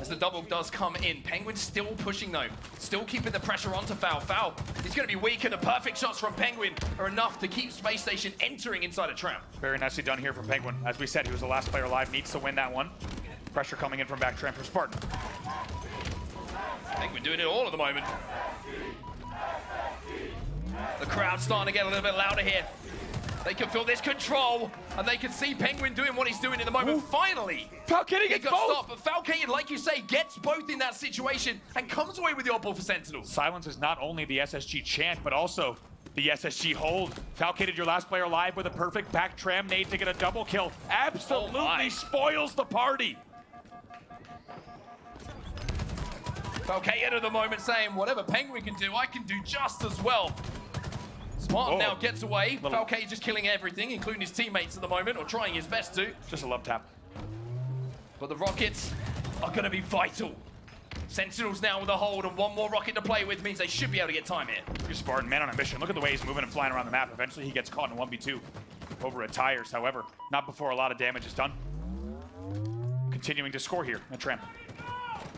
as the double does come in. Penguin still pushing though, still keeping the pressure onto Foul. Foul, he's going to be weaker. The perfect shots from Penguin are enough to keep Space Station entering inside a trap. Very nicely done here from Penguin. As we said, he was the last player alive, needs to win that one. Pressure coming in from back tram from Spartan. Penguin doing it all at the moment. The crowd's starting to get a little bit louder here. They can feel this control, and they can see Penguin doing what he's doing in the moment. Finally, Falcade gets both! Stopped, but Falcade, like you say, gets both in that situation and comes away with the oddball for Sentinels. Silence is not only the SSG chant, but also the SSG hold. Falcade, your last player alive with a perfect back tram nade to get a double kill. Absolutely spoils the party. Falcade at the moment saying, whatever Penguin can do, I can do just as well. Spartan now gets away. Falcade just killing everything, including his teammates at the moment, or trying his best to. Just a love tap. But the rockets are going to be vital. Sentinels now with a hold, and one more rocket to play with means they should be able to get time here. Your Spartan, man on a mission. Look at the way he's moving and flying around the map. Eventually he gets caught in a 1v2 over at tires. However, not before a lot of damage is done. Continuing to score here at Tramp.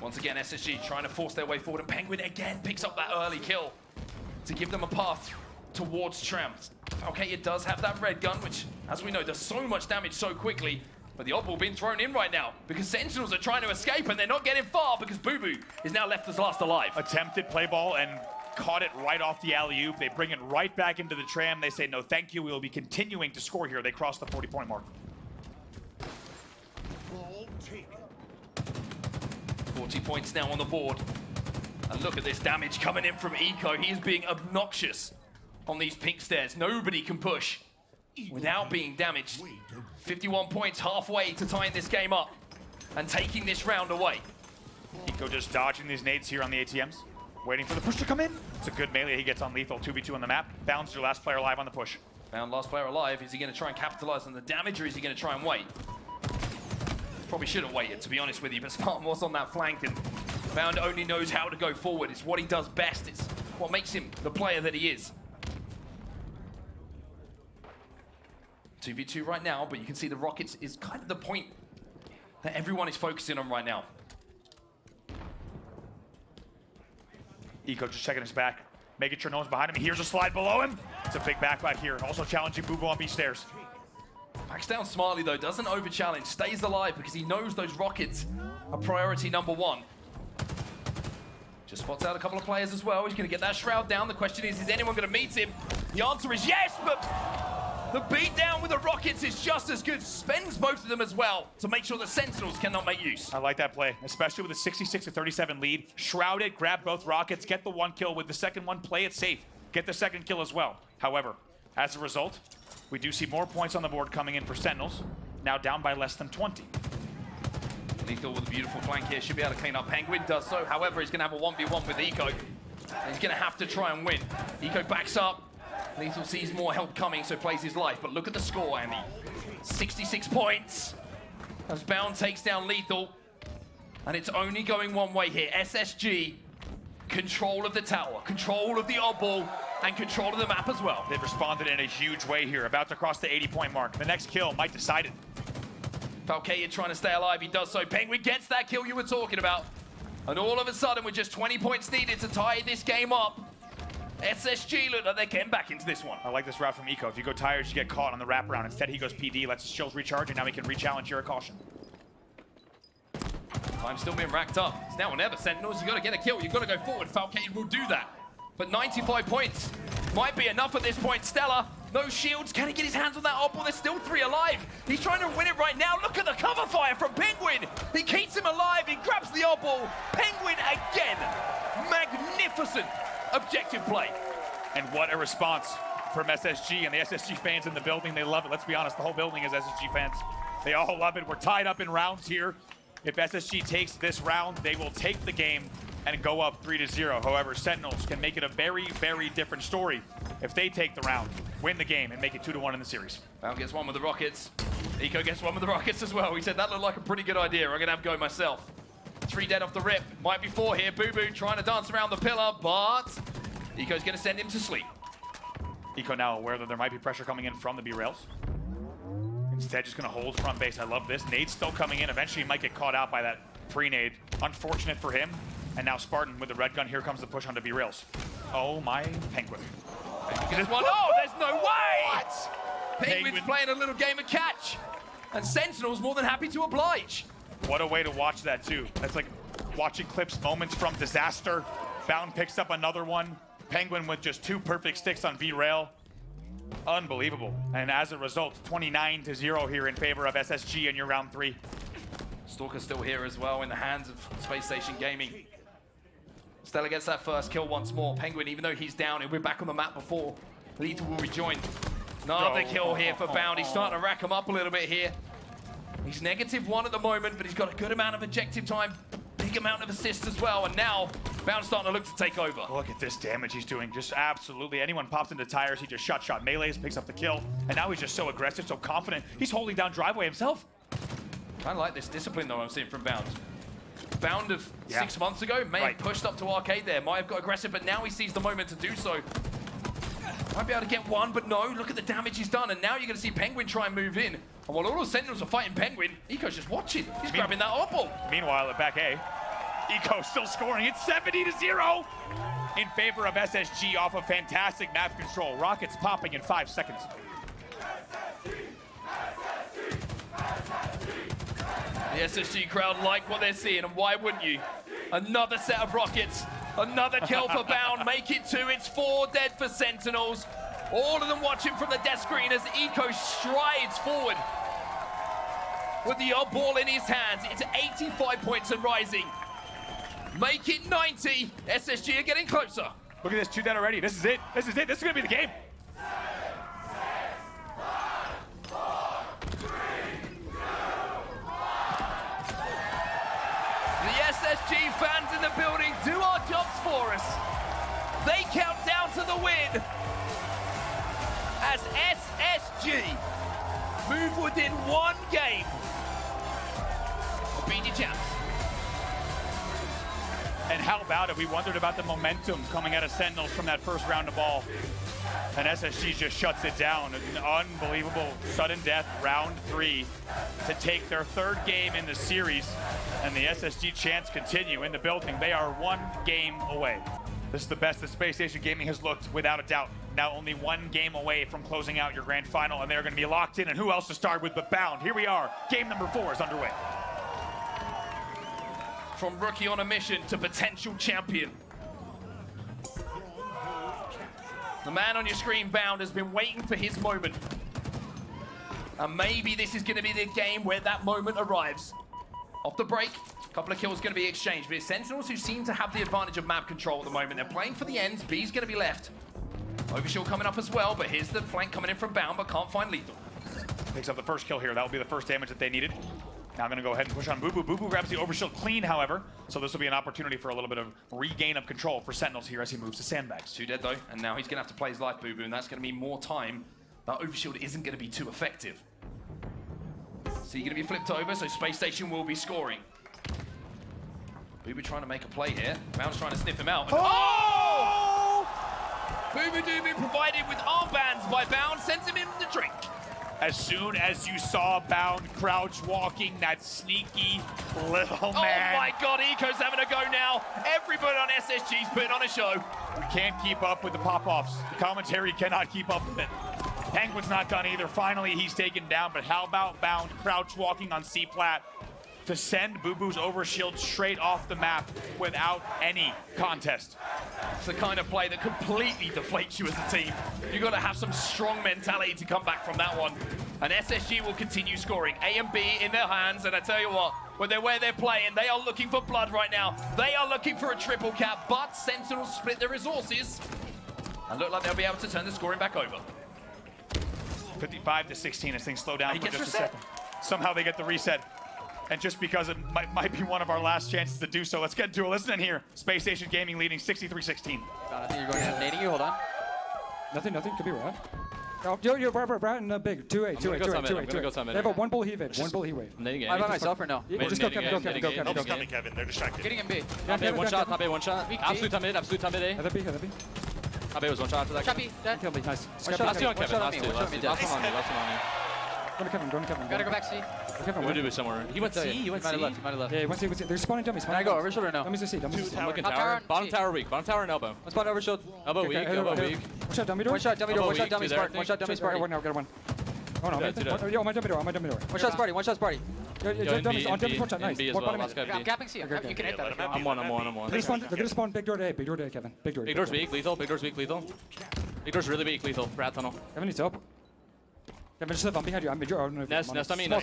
Once again, SSG trying to force their way forward, and Penguin again picks up that early kill to give them a path towards Tramp. Falcade does have that red gun, which, as we know, does so much damage so quickly. But the oddball being thrown in right now because Sentinels are trying to escape, and they're not getting far because Boo Boo is now left as last alive. Attempted play ball and caught it right off the alley-oop. They bring it right back into the tram. They say, no, thank you. We will be continuing to score here. They cross the 40-point mark. 40 points now on the board. And look at this damage coming in from Eco. He is being obnoxious on these pink stairs. Nobody can push without being damaged. 51 points, halfway to tying this game up and taking this round away. Eco just dodging these nades here on the ATMs, waiting for the push to come in. It's a good melee. He gets on lethal, 2v2 on the map. Bounds your last player alive on the push. Found last player alive. Is he going to try and capitalize on the damage, or is he going to try and wait? Probably should have waited, to be honest with you, but Spartan was on that flank, and Found only knows how to go forward. It's what he does best. It's what makes him the player that he is. 2v2 right now, but you can see the Rockets is kind of the point that everyone is focusing on right now. Eco just checking his back, making sure no one's behind him. Here's a slide below him. It's a big backback here. Also challenging Boo Boo on B stairs. Backs down smartly though, doesn't over-challenge, stays alive because he knows those Rockets are priority number one. Just spots out a couple of players as well. He's going to get that shroud down. The question is anyone going to meet him? The answer is yes, but the beat down with the Rockets is just as good. Spends both of them as well to make sure the Sentinels cannot make use. I like that play, especially with a 66-37 lead. Shroud it, grab both Rockets, get the one kill. With the second one, play it safe. Get the second kill as well. However, as a result, we do see more points on the board coming in for Sentinels, now down by less than 20. Lethal with a beautiful flank here, should be able to clean up. Penguin does so, however, he's going to have a 1v1 with Eco. And he's going to have to try and win. Eco backs up. Lethal sees more help coming, so plays his life. But look at the score, Andy. 66 points. As Bound takes down Lethal. And it's only going one way here. SSG, control of the tower, control of the oddball, and control of the map as well. They've responded in a huge way here, about to cross the 80-point mark. The next kill might decide it. Falcade trying to stay alive, he does so. Penguin gets that kill you were talking about. And all of a sudden, with just 20 points needed to tie this game up, SSG look like they're getting back into this one. I like this route from Eco. If you go tires, you get caught on the wraparound. Instead, he goes PD, lets his shields recharge, and now he can re-challenge here at caution. Time still being racked up. It's now or never, Sentinels. You got to get a kill. You've got to go forward. Falcade will do that. But 95 points might be enough at this point. Stella, no shields. Can he get his hands on that oddball? There's still 3 alive. He's trying to win it right now. Look at the cover fire from Penguin. He keeps him alive. He grabs the oddball. Penguin again. Magnificent objective play. And what a response from SSG and the SSG fans in the building. They love it. Let's be honest, the whole building is SSG fans. They all love it. We're tied up in rounds here. If SSG takes this round, they will take the game and go up 3-0. However, Sentinels can make it a very, very different story if they take the round, win the game, and make it 2-1 in the series. Bound gets one with the Rockets. Eco gets one with the Rockets as well. He said, that looked like a pretty good idea. I'm going to have a go myself. 3 dead off the rip. Might be 4 here. Boo Boo trying to dance around the pillar, but Eco's going to send him to sleep. Eco now aware that there might be pressure coming in from the B-rails. Instead, just going to hold front base. I love this. Nade's still coming in. Eventually, he might get caught out by that pre-nade. Unfortunate for him. And now Spartan with the red gun. Here comes the push onto B-Rails. Oh my Penguin. There's one. Oh, there's no way! What? Penguin's playing a little game of catch. And Sentinels more than happy to oblige. What a way to watch that too. That's like watching clips moments from disaster. Bound picks up another one. Penguin with just 2 perfect sticks on B-Rail. Unbelievable. And as a result, 29-0 here in favor of SSG in your round 3. Stalker's still here as well in the hands of Spacestation Gaming. Stella gets that first kill once more. Penguin, even though he's down, and we're back on the map before, Lethal will rejoin. Another kill here for Bound. He's starting to rack him up a little bit here. He's -1 at the moment, but he's got a good amount of objective time, big amount of assists as well, and now Bound's starting to look to take over. Look at this damage he's doing. Just absolutely, anyone pops into tires, he just shot melees, picks up the kill, and now he's just so aggressive, so confident. He's holding down driveway himself. I like this discipline though I'm seeing from Bound. Bound of 6 months ago may have pushed up to arcade there, might have got aggressive, but now he sees the moment to do so. Might be able to get one, but no, look at the damage he's done, and now you're going to see Penguin try and move in. And while all the Sentinels are fighting Penguin, Eco's just watching. He's grabbing that Oddball. Meanwhile, at back A, Eco still scoring. It's 70-0 in favor of SSG off of fantastic map control. Rockets popping in 5 seconds. The SSG crowd like what they're seeing, and why wouldn't you? Another set of rockets, another kill for Bound, make it 2, it's 4 dead for Sentinels. All of them watching from the death screen as Eco strides forward with the Oddball in his hands. It's 85 points and rising. Make it 90, SSG are getting closer. Look at this, 2 dead already. This is it, this is it, this is gonna be the game. The SSG fans in the building do our jobs for us. They count down to the win as SSG move within 1 game of being your champs. And how about it? We wondered about the momentum coming out of Sentinels from that first round of ball. And SSG just shuts it down. An unbelievable sudden death, round 3, to take their 3rd game in the series. And the SSG chants continue in the building. They are 1 game away. This is the best that Spacestation Gaming has looked, without a doubt. Now only 1 game away from closing out your grand final, and they're going to be locked in. And who else to start with but Bound? Here we are. Game number 4 is underway. From rookie on a mission to potential champion. The man on your screen, Bound, has been waiting for his moment. And maybe this is going to be the game where that moment arrives. Off the break, a couple of kills going to be exchanged, but it's Sentinels who seem to have the advantage of map control at the moment. They're playing for the end. B's going to be left. Overshield coming up as well, but here's the flank coming in from Bound, but can't find Lethal. Picks up the first kill here. That will be the first damage that they needed. Now going to go ahead and push on Boo Boo. Boo Boo grabs the overshield clean, however, so this will be an opportunity for a little bit of regain of control for Sentinels here as he moves to sandbags. 2 dead though, and now he's going to have to play his life, Boo Boo, and that's going to mean more time. That overshield isn't going to be too effective. So you're going to be flipped over, so Spacestation will be scoring. Boo Boo trying to make a play here. Bound's trying to sniff him out. Oh! Boo Boo Doo Boo provided with armbands by Bound, sends him in the drink. As soon as you saw Bound crouch walking, that sneaky little man. Oh my God, Eco's having a go now. Everybody on SSG's putting on a show. We can't keep up with the pop-offs. The commentary cannot keep up with it. Penguin's not done either. Finally, he's taken down, but how about Bound crouch walking on C-Plat to send Boo Boo's overshield straight off the map without any contest? It's the kind of play that completely deflates you as a team. You've got to have some strong mentality to come back from that one. And SSG will continue scoring. A and B in their hands, and I tell you what, when they're where they're playing, they are looking for blood right now. They are looking for a triple cap, but Sentinels split their resources and look like they'll be able to turn the scoring back over. 55-16 as things slow down He for gets just a reset. second. Somehow they get the reset. And just because it might be one of our last chances to do so, let's get into a listen in here. Spacestation Gaming leading 63-16. I think you're going to nading you, hold on. Nothing, could be right. Oh, yo, Brad, and big. 2A, 2A. They have a 1 bull heat wave, 1 bull heat wave. I by myself or no? Yeah, just go Kevin. Help's coming, Kevin. They're distracted. Getting him B. Top A, 1 shot, top A, 1 shot. Absolute top mid A. Other B. Top A was 1 shot after that. Shot B, dead. Kill me, nice. Last two on Kevin, shot on last me, two. one shot on me, Last one on you, last one on you. Go to Kevin. Gotta go back C. Kevin, We'll do it somewhere. He went C. He might have left. Yeah, he went C. They're spawning dummies. Can I go over shoulder now? Dummies are C. I'm tower. looking tower. Bottom tower weak. Bottom tower and elbow. One spot over shoulder. Elbow weak. Elbow weak. One shot dummy door. One shot dummy door. One shot dummy Spartan. One shot dummy Spartan. One now, get one. Oh no, yo, my dummy door. One shot Spartan. One shot Spartan. Yo, dummies on dummies. One shot, nice. B as One well. bottom. Last guy I'm B. capping C. You can hit that. I'm one. They're gonna spawn big door to A. Big door to A, Kevin. Big door. Big door's weak. Lethal. Big door's weak. Lethal. Big door's really weak. Lethal. Rat tunnel. Kevin needs help. Kevin, just I'm behind you. I'm mid door. Nest on me. Small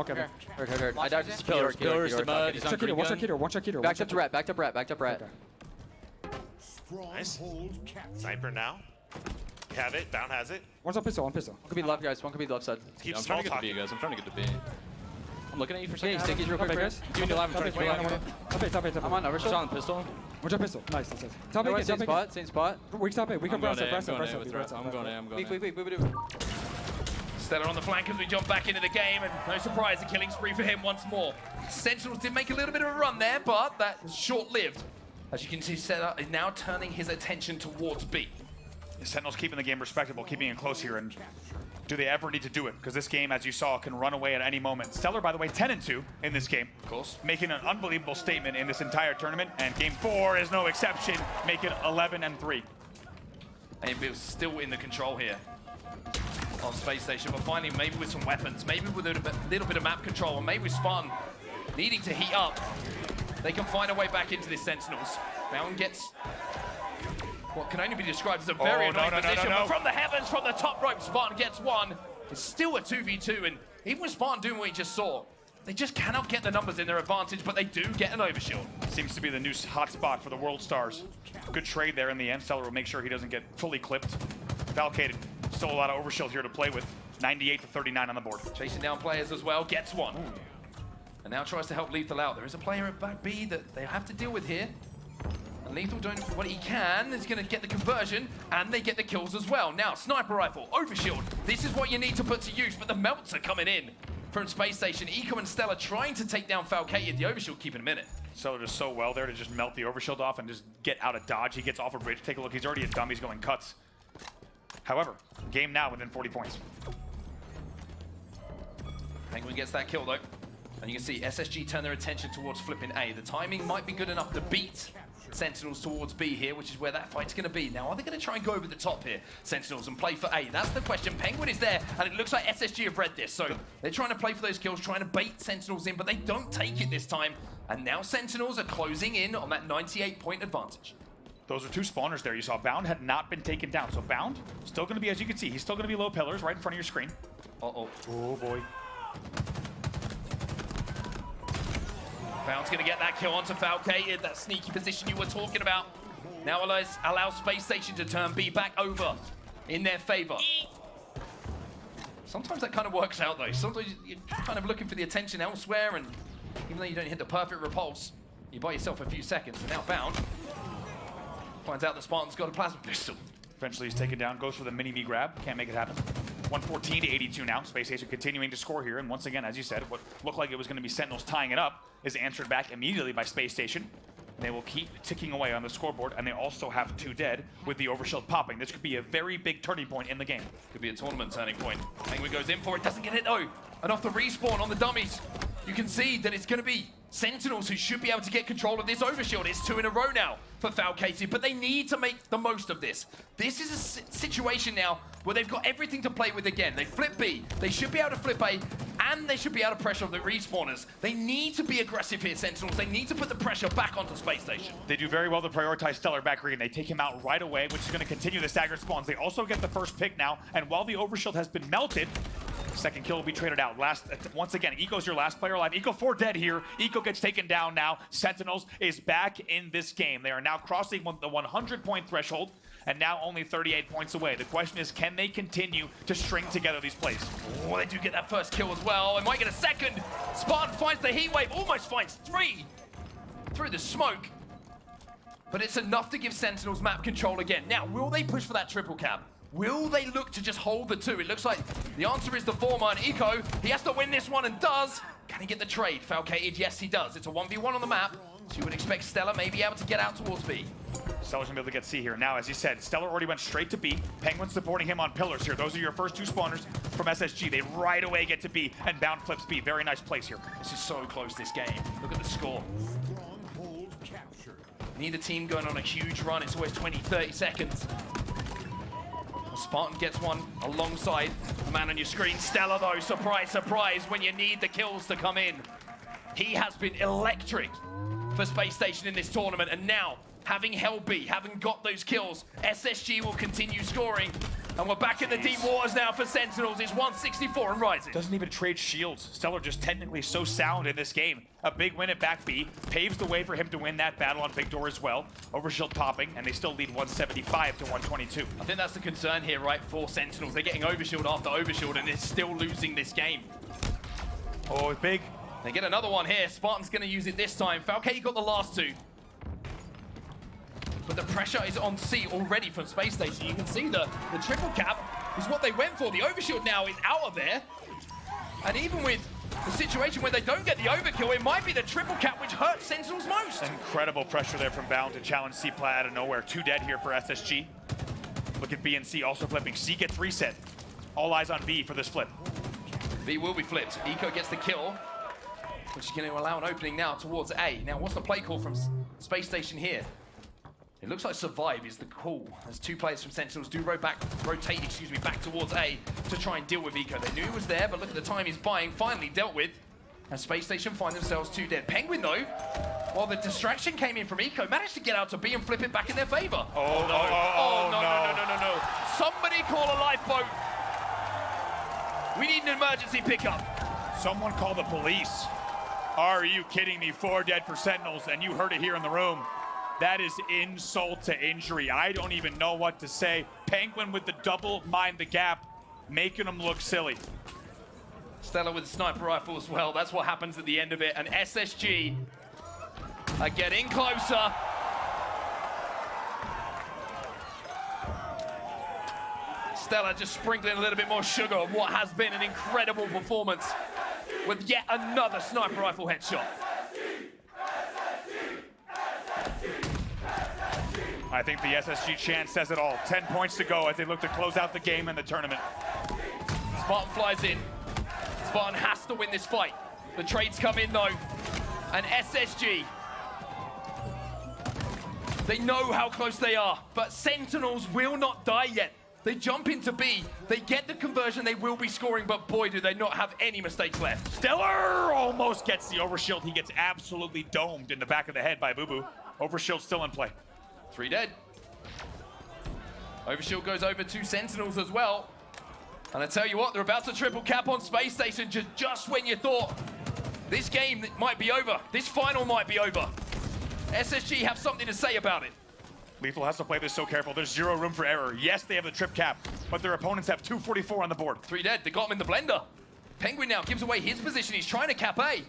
Kevin. Hurt. I died. Pillars to mud. He's on green One shot gun. Keto. One shot Keto. Backed up to rat. Backed up rat. Nice. Sniper now. You have it. Bound has it. One's on pistol. One could be left, guys. One could be left side. Keep I'm small trying to get to B, talking. guys. I'm trying to get to B. I'm looking at you for a Can you second. stickies real quick, guys? Give me the live. I'm trying to Top A. I'm on over Shot shoulder. on pistol. One shot pistol. Nice. Top A. Same spot. We stop it. We I'm come going brass A. up. I'm going A. Weak. Stellar on the flank as we jump back into the game, and no surprise, a killing spree for him once more. Sentinels did make a little bit of a run there, but that was short-lived. As you can see, Stellar is now turning his attention towards B. The Sentinels keeping the game respectable, keeping it close here, and do they ever need to do it? Because this game, as you saw, can run away at any moment. Stellar, by the way, 10-2 in this game. Of course. Making an unbelievable statement in this entire tournament, and game 4 is no exception, making 11-3. And it was still in the control here on Space Station, but finally maybe with some weapons, maybe with a little bit of map control, and maybe with Spartan needing to heat up, they can find a way back into this Sentinels. Bound gets what can only be described as a very annoying position, but from the heavens, from the top rope, Spartan gets one. It's still a 2v2, and even with Spartan doing what he just saw, they just cannot get the numbers in their advantage, but they do get an overshield. Seems to be the new hot spot for the World Stars. Good trade there in the end. Stellar will make sure he doesn't get fully clipped. Falcated, still a lot of overshield here to play with. 98-39 on the board. Chasing down players as well, gets one. And now tries to help Lethal out. There is a player at back B that they have to deal with here. And Lethal doing what he can. He's going to get the conversion, and they get the kills as well. Now, sniper rifle, overshield. This is what you need to put to use, but the melts are coming in from Space Station. Eco and Stella trying to take down Falcated. The overshield keeping a minute. Stellar does so well there to just melt the overshield off and just get out of dodge. He gets off a bridge. Take a look. He's already a dumb. He's going cuts. However, game now within 40 points. Penguin gets that kill though. And you can see SSG turn their attention towards flipping A. The timing might be good enough to beat Sentinels towards B here, which is where that fight's going to be. Now, are they going to try and go over the top here, Sentinels, and play for A? That's the question. Penguin is there, and it looks like SSG have read this. So they're trying to play for those kills, trying to bait Sentinels in, but they don't take it this time. And now Sentinels are closing in on that 98-point advantage. Those are two spawners there. You saw Bound had not been taken down. So Bound, still going to be, as you can see, he's still going to be low pillars right in front of your screen. Uh-oh. Oh, boy. Bound's going to get that kill onto Falcated, that sneaky position you were talking about. Now allows Space Station to turn B back over in their favor. Sometimes that kind of works out, though. Sometimes you're kind of looking for the attention elsewhere, and even though you don't hit the perfect repulse, you buy yourself a few seconds. And now Bound finds out that Spartan's got a plasma pistol. Eventually he's taken down, goes for the mini-me grab. Can't make it happen. 114-82 now. Space Station continuing to score here. And once again, as you said, what looked like it was going to be Sentinels tying it up is answered back immediately by Space Station. And they will keep ticking away on the scoreboard. And they also have 2 dead with the overshield popping. This could be a very big turning point in the game. Could be a tournament turning point. Penguin goes in for it, doesn't get it though. And off the respawn on the dummies, you can see that it's going to be Sentinels who should be able to get control of this overshield. It's 2 in a row now for Falcated, but they need to make the most of this. This is a situation now where they've got everything to play with again. They flip B, they should be able to flip A, and they should be able to pressure the respawners. They need to be aggressive here, Sentinels. They need to put the pressure back onto Space Station. They do very well to prioritize Stellar back green. They take him out right away, which is going to continue the staggered spawns. They also get the first pick now, and while the overshield has been melted, second kill will be traded out. Once again, Eco's your last player alive. Eco 4 dead here. Eco gets taken down now. Sentinels is back in this game. They are now crossing the 100-point threshold, and now only 38 points away. The question is, can they continue to string together these plays? Oh, they do get that first kill as well. They might get a second. Spartan finds the heat wave, almost finds 3 through the smoke. But it's enough to give Sentinels map control again. Now, will they push for that triple cap? Will they look to just hold the 2? It looks like the answer is the former, and Eco, he has to win this one and does. Can he get the trade? Falcated, yes he does. It's a 1v1 on the map, so you would expect Stellar may be able to get out towards B. Stellar's gonna be able to get C here. Now, as you said, Stellar already went straight to B. Penguin's supporting him on pillars here. Those are your first two spawners from SSG. They right away get to B, and Bound flips B. Very nice place here. This is so close, this game. Look at the score. Neither team going on a huge run. It's always 20, 30 seconds. Spartan gets one alongside the man on your screen. Stellar, though, surprise, surprise, when you need the kills to come in. He has been electric for Space Station in this tournament, and now, having held B, having got those kills, SSG will continue scoring, and we're back in the deep waters now for Sentinels. It's 164 and rising. Doesn't even trade shields. Stellar just technically so sound in this game. A big win at back B paves the way for him to win that battle on Big Door as well. Overshield popping, and they still lead 175 to 122. I think that's the concern here, right, for Sentinels. They're getting overshield after overshield, and they're still losing this game. Oh, it's big. They get another one here. Spartan's going to use it this time. Falcade got the last two. But the pressure is on C already from Space Station. You can see the triple cap is what they went for. The overshield now is out of there. And even with the situation where they don't get the overkill, it might be the triple cap which hurts Sentinels most. Incredible pressure there from Bound to challenge C plat out of nowhere. 2 dead here for SSG. Look at B and C also flipping. C gets reset. All eyes on B for this flip. B will be flipped. Eco gets the kill, which is going to allow an opening now towards A. Now, what's the play call from Space Station here? It looks like survive is the call, as 2 players from Sentinels do rotate back towards A to try and deal with Eco. They knew he was there, but look at the time he's buying, finally dealt with. And Space Station find themselves 2 dead. Penguin, though, while the distraction came in from Eco, managed to get out to B and flip it back in their favor. Oh, no. No. Somebody call a lifeboat. We need an emergency pickup. Someone call the police. Are you kidding me? 4 dead for Sentinels, and you heard it here in the room. That is insult to injury. I don't even know what to say. Penguin with the double mind the gap, making them look silly. Stellar with the sniper rifle as well. That's what happens at the end of it. And SSG are getting closer. Stellar just sprinkling a little bit more sugar on what has been an incredible performance with yet another sniper rifle headshot. I think the SSG chant says it all. 10 points to go as they look to close out the game and the tournament. Spartan flies in. Spartan has to win this fight. The trades come in though. And SSG, they know how close they are, but Sentinels will not die yet. They jump into B, they get the conversion, they will be scoring, but boy, do they not have any mistakes left. Stellar almost gets the overshield. He gets absolutely domed in the back of the head by Boo Boo. Overshield still in play. 3 dead. Overshield goes over to Sentinels as well. And I tell you what, they're about to triple cap on Space Station just when you thought this game might be over. This final might be over. SSG have something to say about it. Lethal has to play this so careful. There's 0 room for error. Yes, they have the trip cap, but their opponents have 244 on the board. 3 dead. They got him in the blender. Penguin now gives away his position. He's trying to cap A.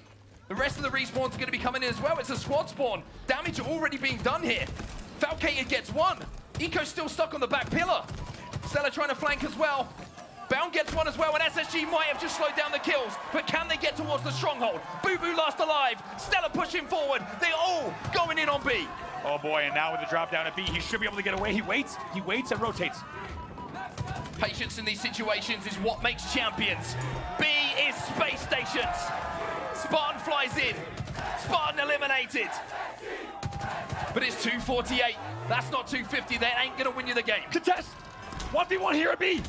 The rest of the respawns are going to be coming in as well. It's a squad spawn. Damage already being done here. Falcated gets 1. Eco's still stuck on the back pillar. Stellar trying to flank as well. Bound gets 1 as well, and SSG might have just slowed down the kills, but can they get towards the stronghold? Boo Boo last alive. Stellar pushing forward. They all going in on B. Oh boy, and now with the drop down at B, he should be able to get away. He waits and rotates. Patience in these situations is what makes champions. B is Space Stations. Spartan flies in. Spartan eliminated. But it's 248. That's not 250. They ain't gonna win you the game. Contest! 1v1 here at B.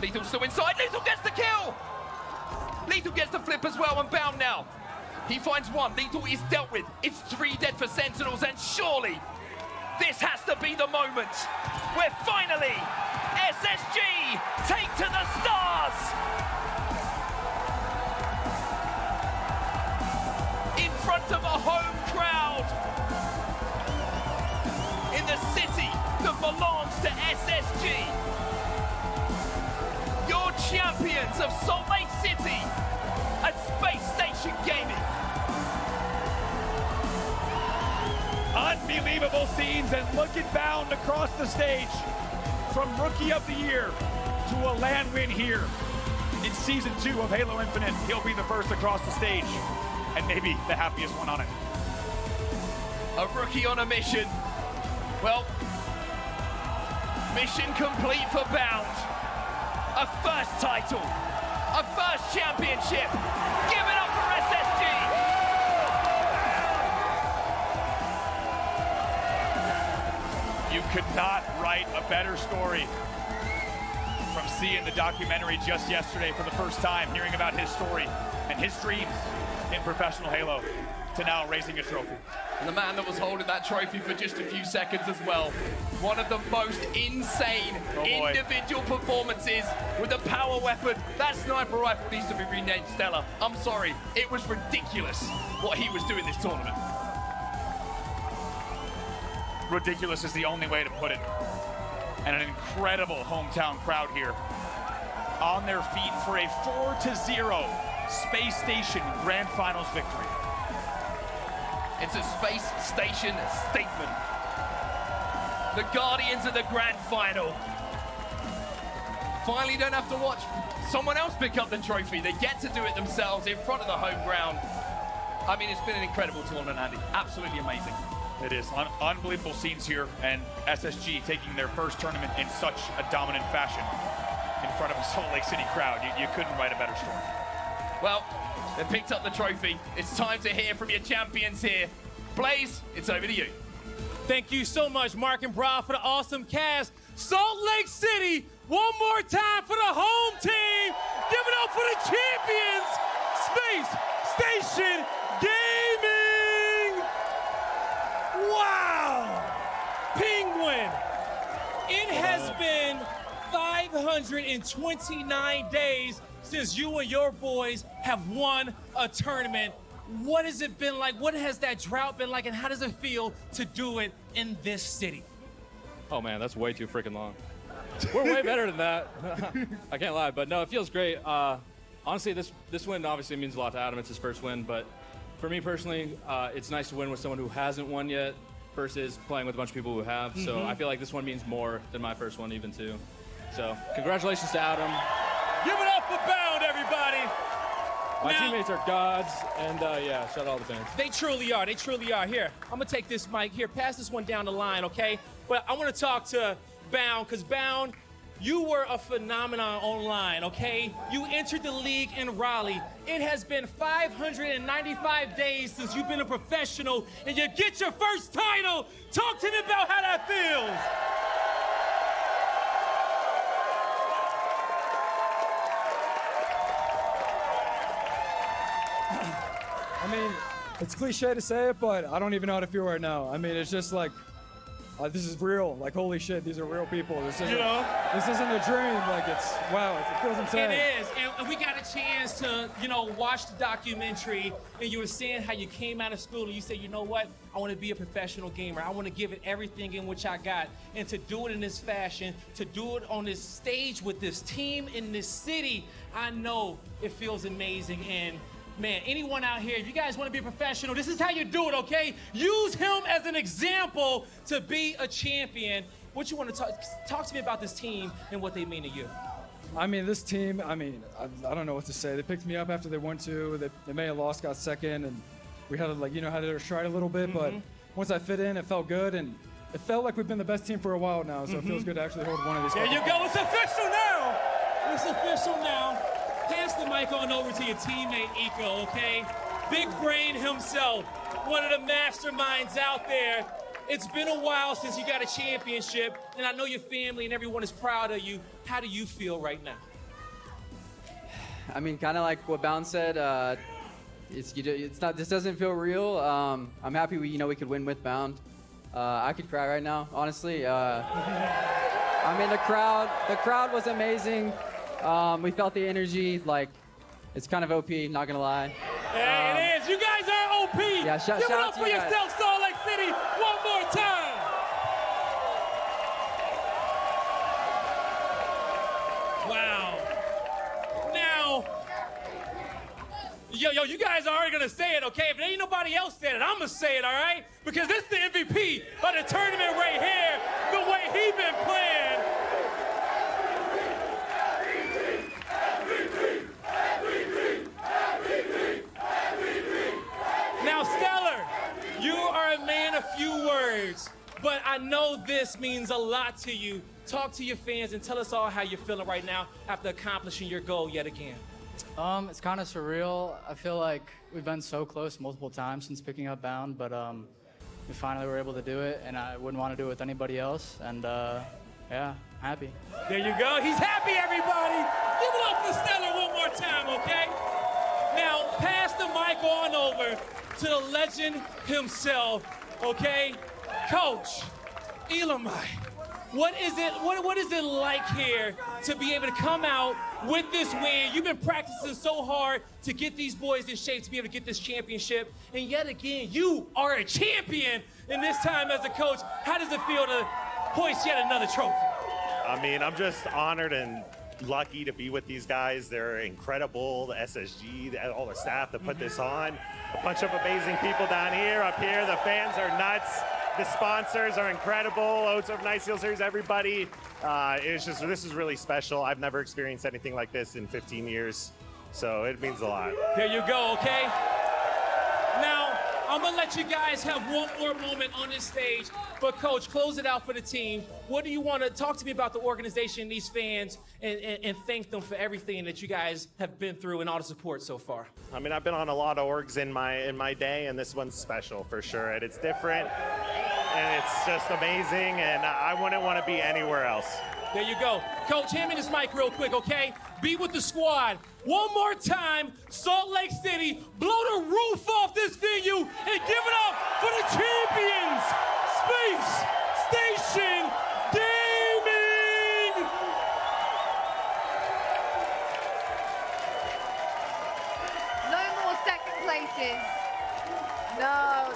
Lethal's still inside. Lethal gets the kill. Lethal gets the flip as well, and Bound now. He finds 1. Lethal is dealt with. It's 3 dead for Sentinels, and surely this has to be the moment where finally SSG take to the stars. In front of a home crowd in the city that belongs to SSG. Your champions of Salt Lake City at Space Station Gaming. Unbelievable scenes, and look at Bound across the stage from Rookie of the Year to a land win here. in Season 2 of Halo Infinite, he'll be the first across the stage, and maybe the happiest one on it. A rookie on a mission. Well, mission complete for Bound. A first title, a first championship. Give it up for SSG. You could not write a better story. From seeing the documentary just yesterday for the first time, hearing about his story and his dreams in professional Halo, to now raising a trophy. And the man that was holding that trophy for just a few seconds as well. One of the most insane individual performances with a power weapon. That sniper rifle needs to be renamed Stellar. I'm sorry, it was ridiculous what he was doing this tournament. Ridiculous is the only way to put it. And an incredible hometown crowd here, on their feet for a 4-0 Space Station Grand Finals victory. It's a Space Station statement. The Guardians of the Grand Final finally don't have to watch someone else pick up the trophy. They get to do it themselves in front of the home ground. I mean, it's been an incredible tournament, Andy. Absolutely amazing. It is unbelievable scenes here, and SSG taking their first tournament in such a dominant fashion in front of a Salt Lake City crowd. You couldn't write a better story. Well, they picked up the trophy. It's time to hear from your champions here. Blaze, it's over to you. Thank you so much, Mark and Bra, for the awesome cast. Salt Lake City, one more time for the home team. Give it up for the champions, Space Station Gaming. Wow! Penguin, it has been 529 days since you and your boys have won a tournament. What has it been like? What has that drought been like, and how does it feel to do it in this city? Oh man, that's way too freaking long. We're way better than that. I can't lie, but no, it feels great. Honestly, this win obviously means a lot to Adam. It's his first win, but for me personally, it's nice to win with someone who hasn't won yet versus playing with a bunch of people who have. So I feel like this one means more than my first one even too. So congratulations to Adam. Give it up for Bound, everybody. My teammates are gods, and yeah, shout out all the fans. They truly are. They truly are. Here, I'm going to take this mic. Here, pass this one down the line, okay? But I want to talk to Bound, because Bound, you were a phenomenon online, okay? You entered the league in Raleigh. It has been 595 days since you've been a professional, and you get your first title. Talk to me about how that feels. I mean, it's cliche to say it, but I don't even know how to feel right now. I mean, it's just like, this is real. Like, holy shit, these are real people. This isn't, this isn't a dream. Like, it's, wow, it feels insane. It is, and we got a chance to, watch the documentary, and you were saying how you came out of school and you said, you know what, I want to be a professional gamer. I want to give it everything in which I got, and to do it in this fashion, to do it on this stage with this team in this city, I know it feels amazing. And man, anyone out here, if you guys want to be a professional, this is how you do it, okay? Use him as an example to be a champion. What you want to talk to me about this team and what they mean to you? I mean, this team, I don't know what to say. They picked me up after they won two. They may have lost, got second, and we had to, had to stride a little bit, but once I fit in, it felt good, and it felt like we've been the best team for a while now, so it feels good to actually hold one of these. There you go, it's official now! It's official now. Pass the mic on over to your teammate, Eco, okay? Big Brain himself, one of the masterminds out there. It's been a while since you got a championship, and I know your family and everyone is proud of you. How do you feel right now? I mean, kind of like what Bound said, it's not. This doesn't feel real. I'm happy we could win with Bound. I could cry right now, honestly. I mean, the crowd was amazing. We felt the energy, like, it's kind of OP, not gonna lie. Yeah, it is. You guys are OP. Yeah, Give it up for yourself, Salt Lake City, one more time. Wow. Now, yo, you guys are already gonna say it, okay? If there ain't nobody else said it, I'm gonna say it, all right? Because this is the MVP of the tournament right here, the way he been playing. but I know this means a lot to you. Talk to your fans and tell us all how you're feeling right now after accomplishing your goal yet again. It's kind of surreal. I feel like we've been so close multiple times since picking up Bound, but we finally were able to do it, and I wouldn't want to do it with anybody else, and yeah, happy. There you go. He's happy, everybody. Give it up for Stellar one more time, okay? Now, pass the mic on over to the legend himself, okay? Coach, Elamite, what is it like here to be able to come out with this win? You've been practicing so hard to get these boys in shape to be able to get this championship, and yet again, you are a champion in this time as a coach. How does it feel to hoist yet another trophy? I mean, I'm just honored and lucky to be with these guys. They're incredible, the SSG, all the staff that put this on. A bunch of amazing people down here, up here. The fans are nuts. The sponsors are incredible. Loads of Nice Seal Series, everybody. This is really special. I've never experienced anything like this in 15 years, so it means a lot. There you go, okay? Now, I'm gonna let you guys have one more moment on this stage, but Coach, close it out for the team. What do you want to talk to me about the organization, these fans, and thank them for everything that you guys have been through and all the support so far? I mean, I've been on a lot of orgs in my day, and this one's special for sure. And it's different, and it's just amazing, and I wouldn't want to be anywhere else. There you go. Coach, hand me this mic real quick, okay? Be with the squad. One more time, Salt Lake City, blow the roof off this venue and give it up for the champions, Spacestation Gaming! No more second places. No,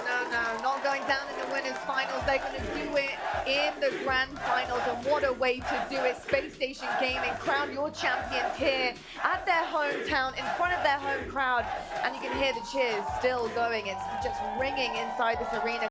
not going down in the winners finals. They're going to do it in the grand finals, and what a way to do it. Space Station Gaming crown your champions here at their hometown in front of their home crowd, and you can hear the cheers still going. It's just ringing inside this arena.